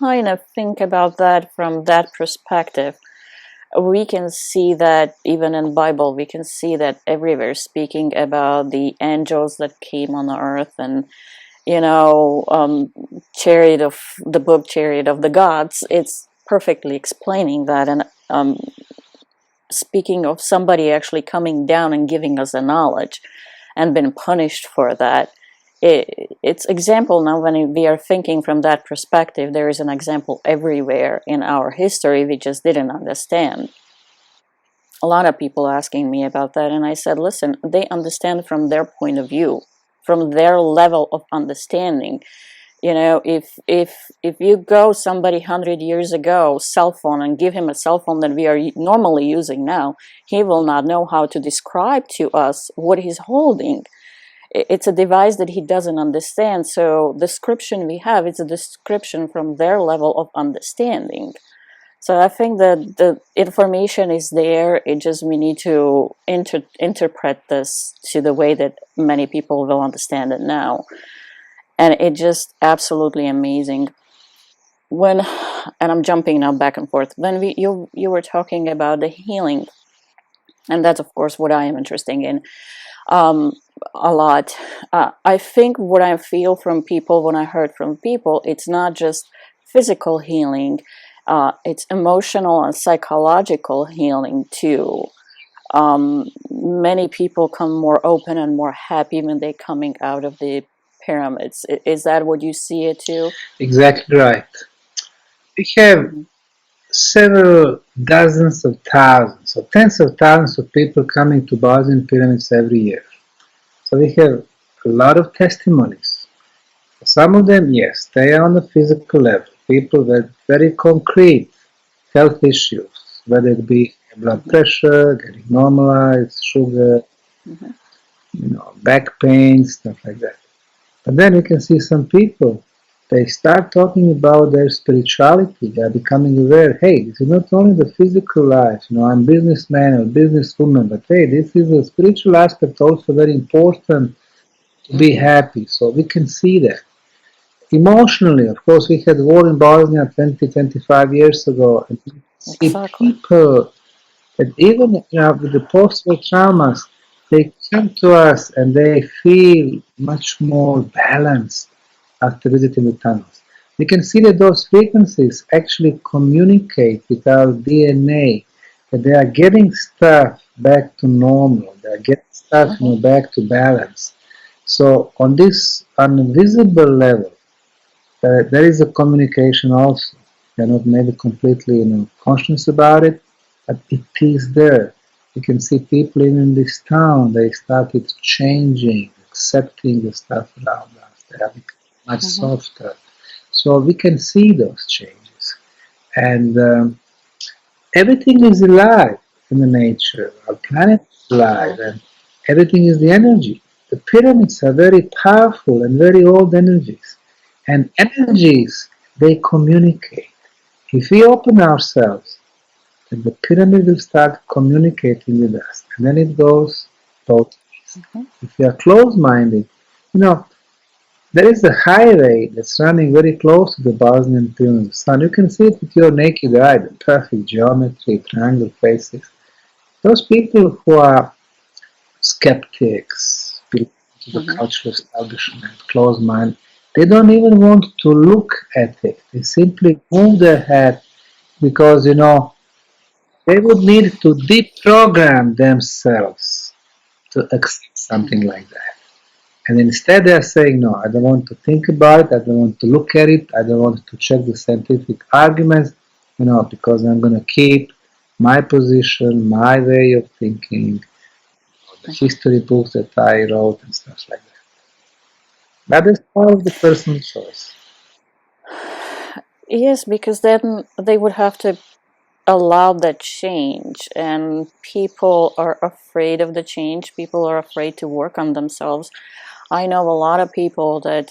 kind of think about that from that perspective, we can see that even in Bible, we can see that everywhere speaking about the angels that came on the earth, and chariot of the book Chariot of the Gods. It's perfectly explaining that, and speaking of somebody actually coming down and giving us the knowledge and been punished for that. It's example now when we are thinking from that perspective. There is an example everywhere in our history we just didn't understand. A lot of people asking me about that, and I said, listen, they understand from their point of view, from their level of understanding. If you go somebody 100 years ago cell phone and give him a cell phone that we are normally using now, he will not know how to describe to us what he's holding. It's a device that he doesn't understand. So the description we have, it's a description from their level of understanding. So I think that the information is there. It just, we need to interpret this to the way that many people will understand it now. And it just absolutely amazing. And I'm jumping now back and forth. When you were talking about the healing, and that's of course what I am interested in a lot. I think what I feel from people, when I heard from people, it's not just physical healing, it's emotional and psychological healing too. Many people come more open and more happy when they're coming out of the pyramids. Is that what you see it too? Exactly right. We have several dozens of thousands, or tens of thousands of people coming to Bosnian pyramids every year. So we have a lot of testimonies. Some of them, yes, they are on the physical level. People with very concrete health issues, whether it be blood pressure, getting normalized, sugar, back pain, stuff like that. But then we can see some people, they start talking about their spirituality. They are becoming aware, hey, this is not only the physical life, I'm a businessman or businesswoman, but hey, this is a spiritual aspect also very important to be happy. So we can see that. Emotionally, of course, we had war in Bosnia 20, 25 years ago, and we see Exactly. people that even with the post-war traumas, they come to us and they feel much more balanced after visiting the tunnels. We can see that those frequencies actually communicate with our DNA, that they are getting stuff back to normal, they are getting stuff back to balance. So on this invisible level, there is a communication also. They're not maybe completely conscious about it, but it is there. You can see people in this town, they started changing, accepting the stuff around us. They are becoming much softer. So we can see those changes. And everything is alive in the nature. Our planet is alive, and everything is the energy. The pyramids are very powerful and very old energies. And energies, they communicate. If we open ourselves, then the pyramid will start communicating with us. And then it goes both ways. If you are closed-minded, you know, there is a highway that's running very close to the Bosnian Pyramids. And you can see it with your naked eye, the perfect geometry, triangle faces. Those people who are skeptics, belong to the cultural establishment, closed mind, they don't even want to look at it. They simply move their head because, they would need to deprogram themselves to accept something like that. And instead they are saying, no, I don't want to think about it, I don't want to look at it, I don't want to check the scientific arguments, because I'm going to keep my position, my way of thinking, the history books that I wrote and stuff like that. That is part of the personal choice. Yes, because then they would have to allow that change, and people are afraid of the change. People are afraid to work on themselves. I know a lot of people that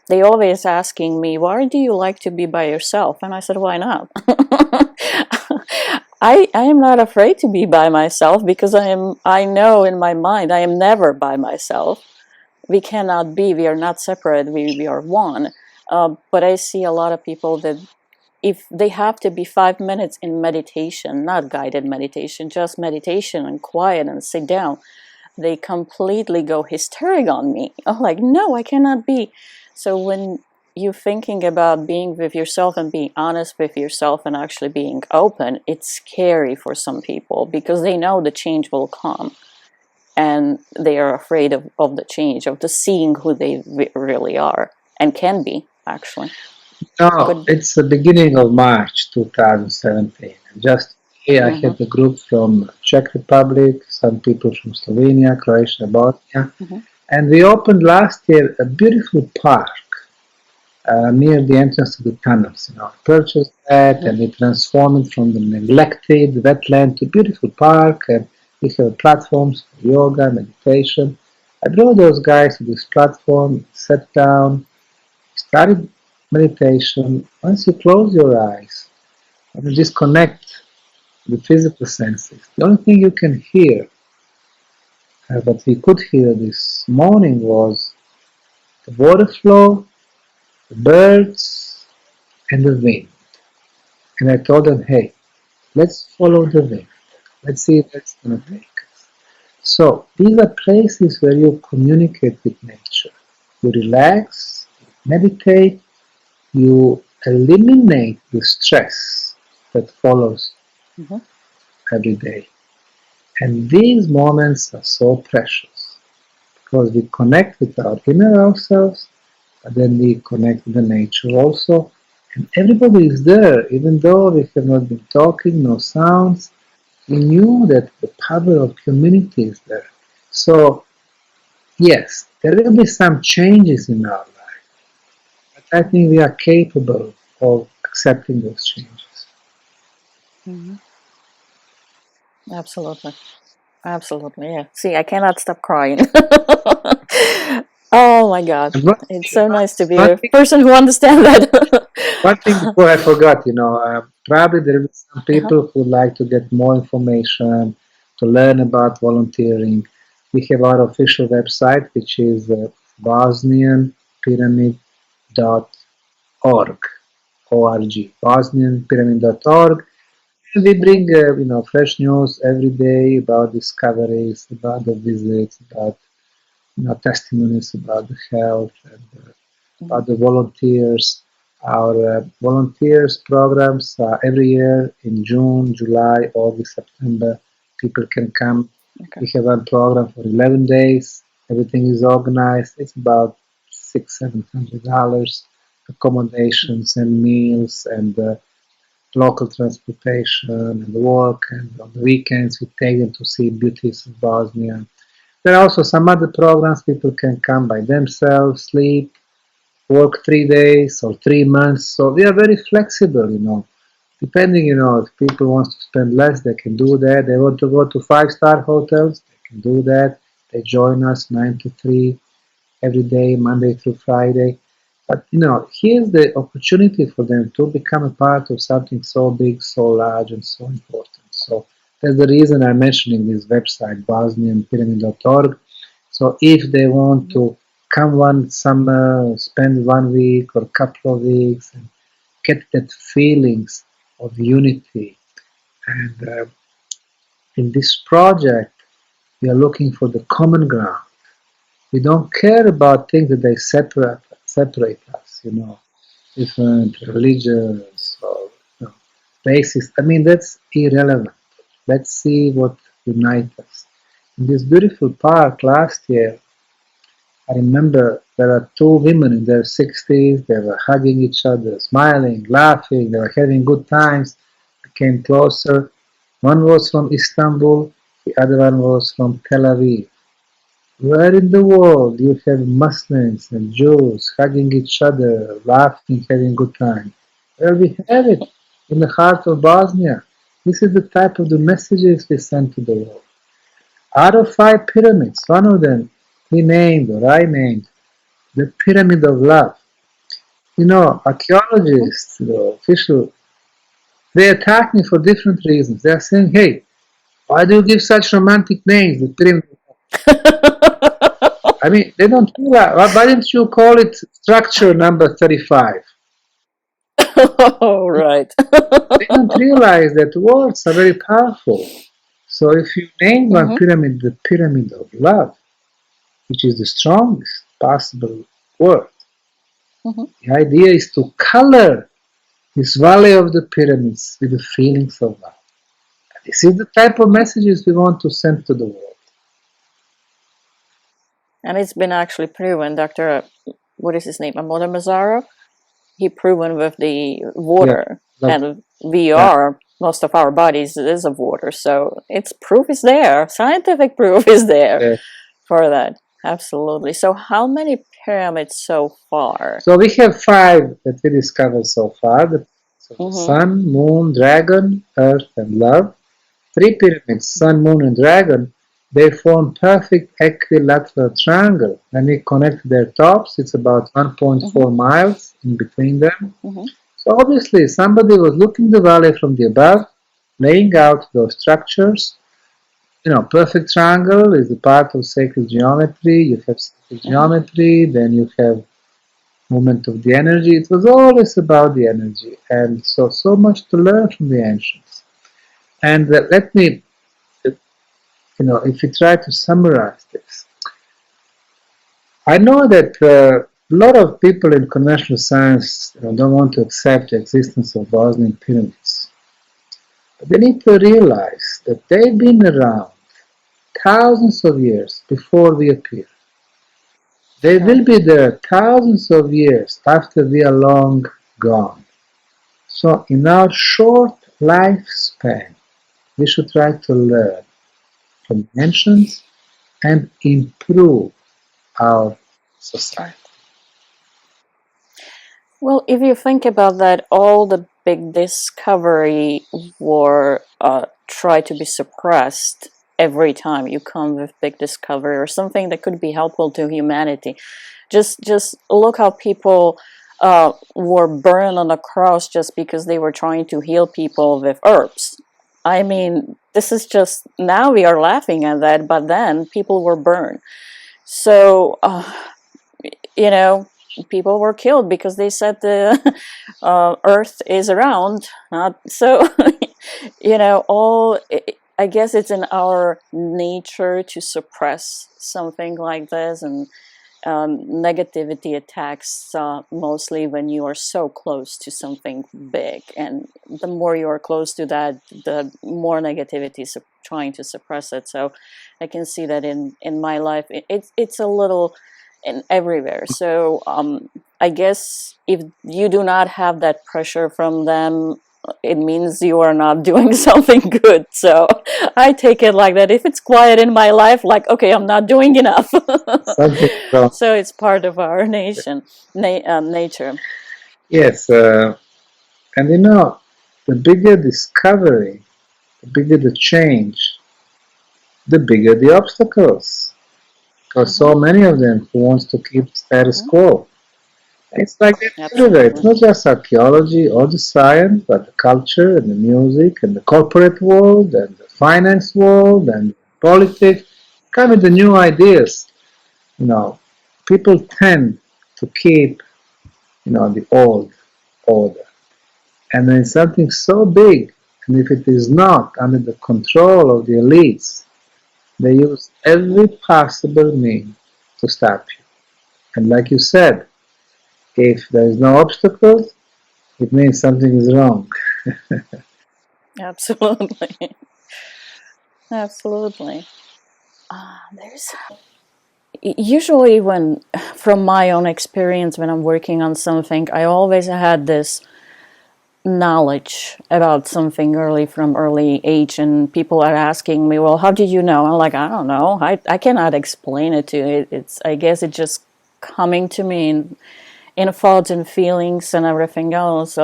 they always asking me, why do you like to be by yourself? And I said, why not? I am not afraid to be by myself because I know in my mind I am never by myself. We cannot be, we are not separate, we are one. But I see a lot of people that if they have to be 5 minutes in meditation, not guided meditation, just meditation and quiet and sit down, they completely go hysteric on me. I'm like, no, I cannot be. So when you're thinking about being with yourself and being honest with yourself and actually being open, it's scary for some people because they know the change will come. And they are afraid of the change, of the seeing who they really are and can be, actually. No, it's the beginning of March 2017. Just here I had a group from Czech Republic, some people from Slovenia, Croatia, Bosnia, and we opened last year a beautiful park near the entrance to the tunnels. Purchased that and we transformed it from the neglected wetland to a beautiful park, and we have platforms for yoga, meditation. I brought those guys to this platform, sat down, started meditation. Once you close your eyes and you disconnect the physical senses, the only thing you can hear, that we could hear this morning, was the water flow, the birds, and the wind. And I told them, hey, let's follow the wind. Let's see if that's going to take us. So these are places where you communicate with nature. You relax, meditate, you eliminate the stress that follows every day. And these moments are so precious because we connect with our inner ourselves, but then we connect with the nature also. And everybody is there, even though we have not been talking, no sounds. We knew that the power of community is there. So, yes, there will be some changes in our life, but I think we are capable of accepting those changes. Absolutely. Absolutely, yeah. See, I cannot stop crying. Oh my God. It's so nice to be a person who understands that. One thing before I forgot, probably there will be some people who like to get more information, to learn about volunteering. We have our official website, which is bosnianpyramid.org, O-R-G, bosnianpyramid.org. And we bring, fresh news every day about discoveries, about the visits, about, testimonies about the health and about the volunteers. Our volunteers programs every year in June, July, August, September. People can come. We have a program for 11 days. Everything is organized. It's about $600-700, accommodations and meals and local transportation and work. And on the weekends, we take them to see beauties of Bosnia. There are also some other programs. People can come by themselves, sleep, work 3 days or 3 months. So we are very flexible. Depending, if people want to spend less, they can do that. They want to go to 5-star hotels, they can do that. They join us 9 to 3 every day, Monday through Friday. But, here's the opportunity for them to become a part of something so big, so large, and so important. So that's the reason I'm mentioning this website, bosnianpyramid.org. So if they want to come one summer, spend 1 week or a couple of weeks, and get that feelings of unity. And in this project, we are looking for the common ground. We don't care about things that they separate us, different religions or races. I mean, that's irrelevant. Let's see what unites us. In this beautiful park last year, I remember there are two women in their 60s. They were hugging each other, smiling, laughing. They were having good times. I came closer. One was from Istanbul. The other one was from Tel Aviv. Where in the world you have Muslims and Jews hugging each other, laughing, having good time? Well, we have it in the heart of Bosnia. This is the type of the messages we send to the world. Out of 5 pyramids, one of them he named, or I named, the Pyramid of Love. Archaeologists, official, they attack me for different reasons. They are saying, hey, why do you give such romantic names, the Pyramid of Love? I mean, they don't realize, why didn't you call it structure number 35? Oh, right. They don't realize that words are very powerful. So if you name one pyramid the Pyramid of Love, which is the strongest possible word, the idea is to color this valley of the pyramids with the feelings of love. This is the type of messages we want to send to the world. And it's been actually proven, Dr. What is his name? Amor Mazzaro? He proven with the water. Yeah, and we are, most of our bodies is of water. So it's proof is there. Scientific proof is there for that. Absolutely. So how many pyramids so far? So we have 5 that we discovered so far. The Sun, Moon, Dragon, Earth, and Love. 3 pyramids, Sun, Moon, and Dragon, they form perfect equilateral triangle. When we connect their tops, it's about 1.4 miles in between them. So obviously somebody was looking the valley from the above, laying out those structures. Perfect triangle is a part of sacred geometry. You have sacred geometry, then you have movement of the energy. It was always about the energy, and so much to learn from the ancients. And let me, if we try to summarize this, I know that a lot of people in conventional science don't want to accept the existence of Bosnian pyramids. But they need to realize that they've been around thousands of years before we appear. They will be there thousands of years after we are long gone. So in our short lifespan, we should try to learn from the ancients and improve our society. Well, if you think about that, all the big discovery were try to be suppressed every time you come with big discovery or something that could be helpful to humanity. Just look how people were burned on the cross just because they were trying to heal people with herbs. I mean, this is just, now we are laughing at that, but then people were burned. So, people were killed because they said the earth is round. So, I guess it's in our nature to suppress something like this, and negativity attacks mostly when you are so close to something big, and the more you are close to that, the more negativity is trying to suppress it. So I can see that in my life, it's a little in everywhere. So I guess if you do not have that pressure from them, it means you are not doing something good. So I take it like that. If it's quiet in my life, like, okay, I'm not doing enough. So it's part of our nature. Yes, and the bigger discovery, the bigger the change, the bigger the obstacles. Because so many of them who wants to keep status quo. It's like that everywhere. It's not just archaeology or the science, but the culture and the music and the corporate world and the finance world and politics. Come with the new ideas. you know, people tend to keep, the old order. And when something so big, and if it is not under the control of the elites, they use every possible means to stop you. And like you said, if there is no obstacles, it means something is wrong. Absolutely. Absolutely. There's usually when, from my own experience, when I'm working on something, I always had this knowledge about something from early age, and people are asking me, well, how did you know? I'm like, I don't know. I cannot explain it to you. I guess it's just coming to me in thoughts and feelings and everything else.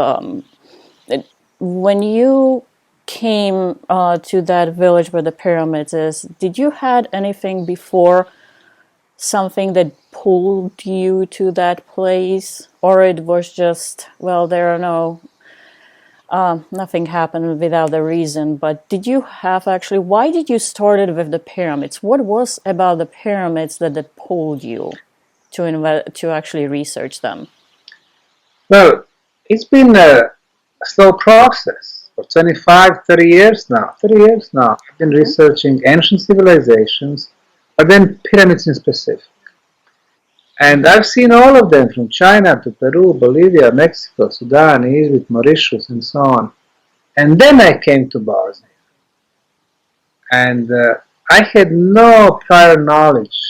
When you came to that village where the pyramids is, did you had anything before, something that pulled you to that place, or it was just, well, there are nothing happened without a reason? But did you have actually, why did you started with the pyramids? What was about the pyramids that pulled you to actually research them? Well, it's been a slow process for 25, 30 years now. 30 years now. I've been researching ancient civilizations, but then pyramids in specific. And I've seen all of them from China to Peru, Bolivia, Mexico, Sudan, Egypt, Mauritius, and so on. And then I came to Bosnia. And I had no prior knowledge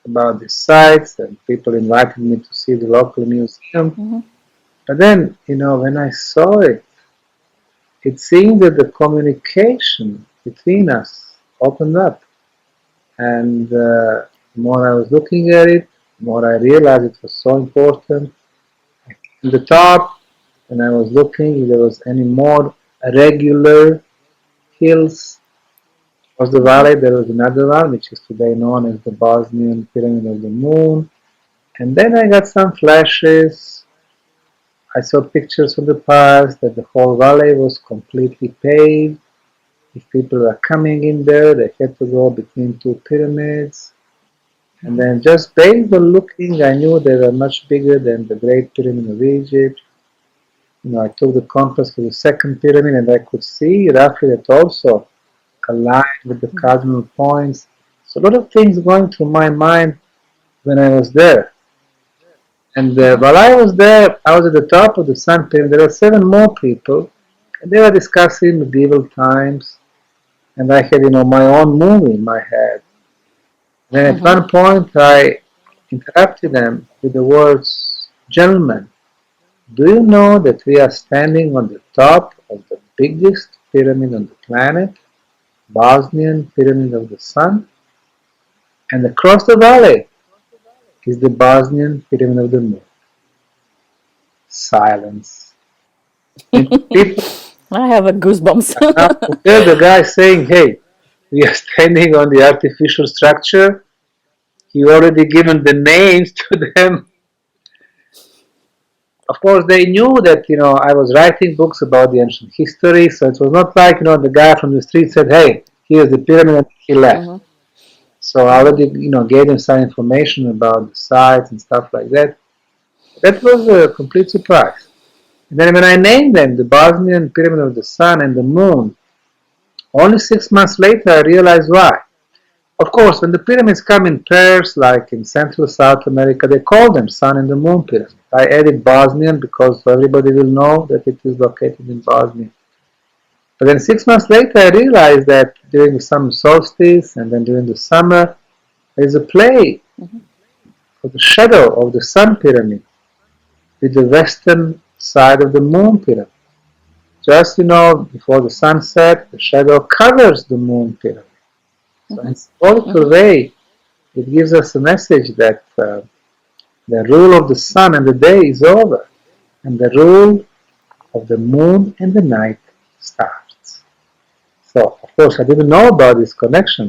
about the sites, and people invited me to see the local museum. Mm-hmm. But then, when I saw it, it seemed that the communication between us opened up. And the more I was looking at it, the more I realized it was so important. In the top, when I was looking, if there was any more regular hills across the Mm-hmm. valley, there was another one, which is today known as the Bosnian Pyramid of the Moon. And then I got some flashes. I saw pictures from the past that the whole valley was completely paved. If people were coming in there, they had to go between two pyramids. And then just based on looking, I knew they were much bigger than the Great Pyramid of Egypt. I took the compass for the second pyramid, and I could see roughly that also aligned with the cardinal points. So a lot of things going through my mind when I was there. And Mm-hmm. while I was there, I was at the top of the Sun Pyramid. There were 7 more people, and they were discussing medieval times. And I had, my own movie in my head. Then at Mm-hmm. one point, I interrupted them with the words, "Gentlemen, do you know that we are standing on the top of the biggest pyramid on the planet, Bosnian Pyramid of the Sun, and across the valley is the Bosnian Pyramid of the Moon?" Silence. And people I have a now goosebumps. hear the guy saying, "Hey, we are standing on the artificial structure." He already given the names to them. Of course, they knew that I was writing books about the ancient history, so it was not like the guy from the street said, "Hey, here's the pyramid," and he left. Mm-hmm. So I Mm-hmm. already gave them some information about the sites and stuff like that. That was a complete surprise. And then when I named them the Bosnian Pyramid of the Sun and the Moon, only 6 months later I realized why. Of course, when the pyramids come in pairs, like in Central South America, they call them Sun and the Moon Pyramid. I added Bosnian because everybody will know that it is located in Bosnia. But then 6 months later, I realized that during the summer solstice and then during the summer, there is a play Mm-hmm. of the shadow of the Sun Pyramid with the western side of the Moon Pyramid. Just before the sunset, the shadow covers the Moon Pyramid. So in a symbolical Mm-hmm. way, it gives us a message that the rule of the sun and the day is over, and the rule of the moon and the night starts. So, of course, I didn't know about this connection.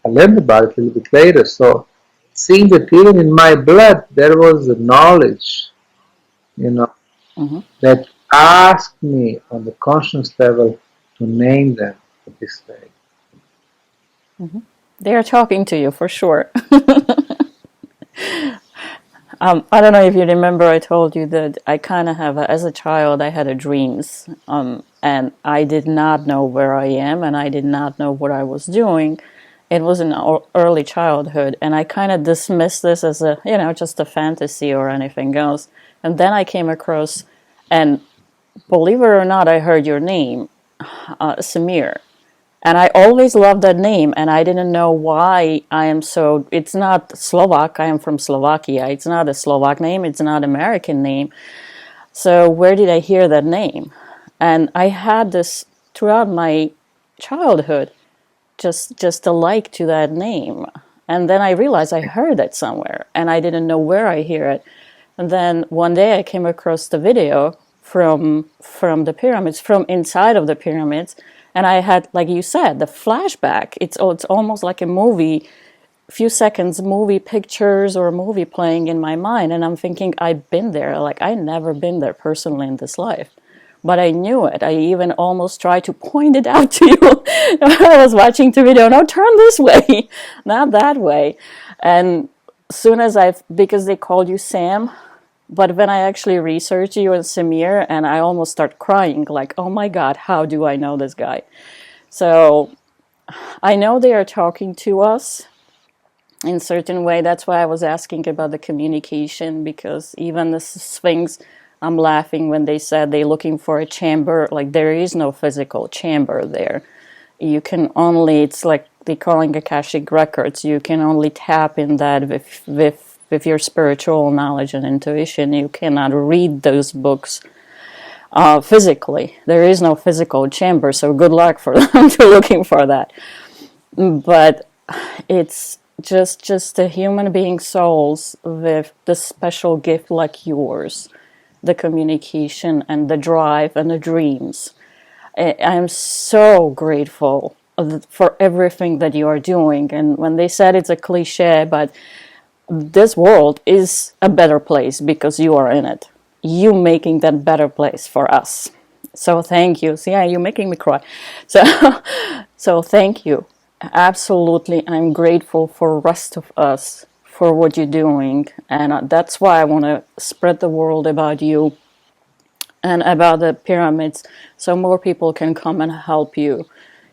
I learned about it a little bit later. So, seeing that even in my blood there was a knowledge, you know, Mm-hmm. that asked me on the conscious level to name them this way. Mm-hmm. They are talking to you for sure. I don't know if you remember, I told you that I kind of have, as a child, I had a dreams, and I did not know where I am, and I did not know what I was doing. It was in early childhood, and I kind of dismissed this as a, just a fantasy or anything else. And then I came across, and believe it or not, I heard your name, Semir. And I always loved that name, and I didn't know why I am so. It's not Slovak. I am from Slovakia. It's not a Slovak name. It's not an American name. So where did I hear that name? And I had this throughout my childhood, just a like to that name. And then I realized I heard it somewhere, and I didn't know where I hear it. And then one day I came across the video from the pyramids, from inside of the pyramids, and I had, like you said, the flashback. It's almost like a movie, few seconds movie pictures or a movie playing in my mind, and I'm thinking I've been there. Like, I never been there personally in this life, but I knew it. I even almost tried to point it out to you when I was watching the video. No, turn this way, not that way. And soon as because they called you Sam, but when I actually researched you and Semir, and I almost start crying, like, oh my God, how do I know this guy? So I know they are talking to us in a certain way. That's why I was asking about the communication, because even the Sphinx, I'm laughing when they said they're looking for a chamber. Like, there is no physical chamber there. You can only, it's like they calling Akashic records. You can only tap in that with your spiritual knowledge and intuition. You cannot read those books physically. There is no physical chamber, so good luck for them to looking for that. But it's just the human being souls with the special gift like yours, the communication and the drive and the dreams. I'm so grateful for everything that you are doing. And when they said it's a cliche, but this world is a better place because you are in it. You making that better place for us. So thank you. See, yeah, you're making me cry. So, so thank you. Absolutely, I'm grateful for the rest of us for what you're doing, and that's why I want to spread the word about you and about the pyramids, so more people can come and help you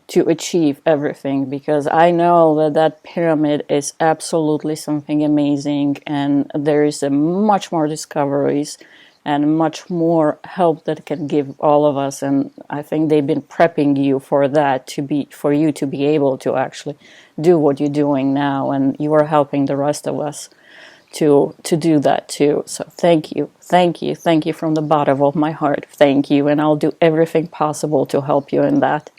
to achieve everything, because I know that that pyramid is absolutely something amazing, and there is a much more discoveries and much more help that can give all of us. And I think they've been prepping you for that, for you to be able to actually do what you're doing now, and you are helping the rest of us to do that too. So thank you from the bottom of my heart. Thank you, and I'll do everything possible to help you in that.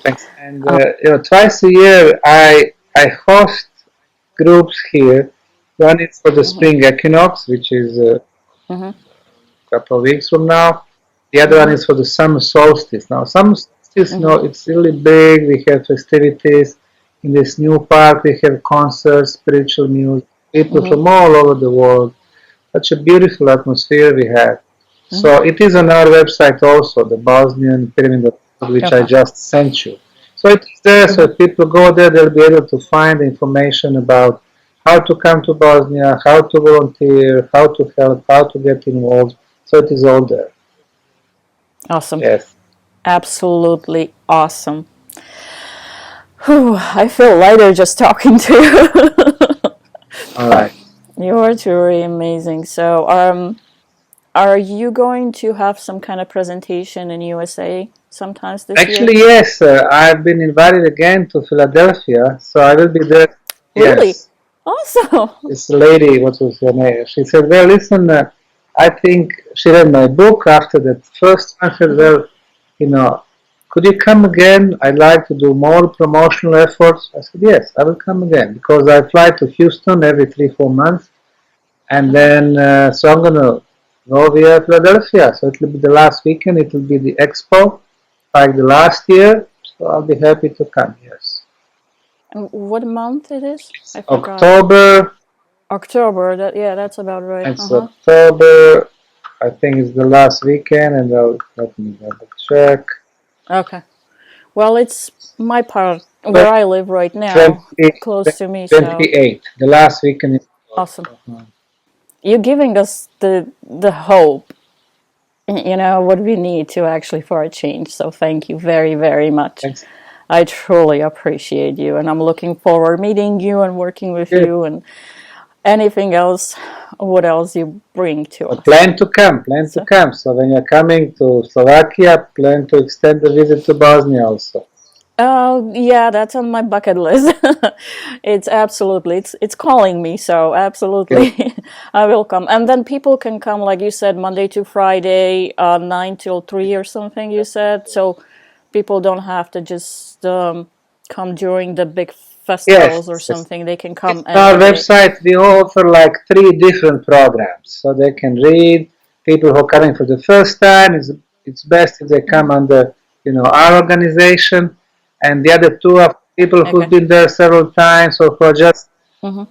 Thanks. And twice a year I host groups here. One is for the spring equinox, which is couple of weeks from now. The other one is for the summer solstice. Now, summer solstice, it's really big. We have festivities in this new park. We have concerts, spiritual music, people from all over the world. Such a beautiful atmosphere we have. So it is on our website also, the Bosnian Pyramid, which I just sent you. So it is there. So if people go there, they'll be able to find information about how to come to Bosnia, how to volunteer, how to help, how to get involved. So it is all there. Awesome. Yes. Absolutely awesome. Whew, I feel lighter just talking to you. All right. You are truly amazing. So, are you going to have some kind of presentation in USA sometimes this year? Actually, yes. I've been invited again to Philadelphia, so I will be there. Really? Yes. Awesome. This lady, what was her name? She said, well, listen, I think she read my book after that first one. I said, well, could you come again? I'd like to do more promotional efforts. I said, yes, I will come again, because I fly to Houston every 3-4 months. And then, so I'm going to go via Philadelphia. So it will be the last weekend. It will be the expo, like the last year. So I'll be happy to come, yes. And what month it is? I forgot. October. That's about right. It's October. I think it's the last weekend, and let me double check. Okay. Well, it's my part where I live right now, close to me. 28. The last weekend in Awesome. You're giving us the hope, you know, what we need to actually for a change. So thank you very, very much. Thanks. I truly appreciate you, and I'm looking forward meeting you and working with you and anything else, what else you bring to us. Plan to come, to come. So when you're coming to Slovakia, plan to extend the visit to Bosnia also. Oh yeah, that's on my bucket list. It's absolutely, it's calling me, so absolutely I will come. And then people can come, like you said, Monday to Friday, 9 till 3 or something you said, so people don't have to just come during the big festivals or something. They can come. On our website we offer like 3 different programs, so they can read. People who are coming for the first time, it's best if they come under, you know, our organization, and the other 2 are people who've been there several times, or who are just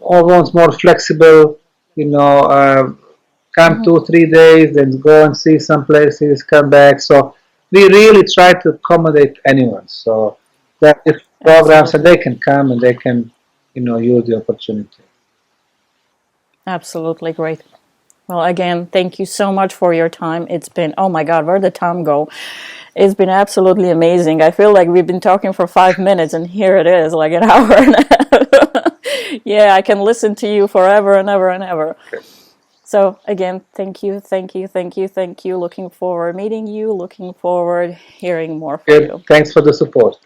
almost more flexible, you know, come 2-3 days, then go and see some places, come back. So we really try to accommodate anyone. So there are different programs, and they can come and they can, you know, use the opportunity. Absolutely great. Well, again, thank you so much for your time. It's been, oh my God, where did the time go? It's been absolutely amazing. I feel like we've been talking for 5 minutes, and here it is, like an hour and a half. Yeah, I can listen to you forever and ever and ever. So again, thank you, thank you, thank you, thank you. Looking forward meeting you, looking forward hearing more from you. Thanks for the support.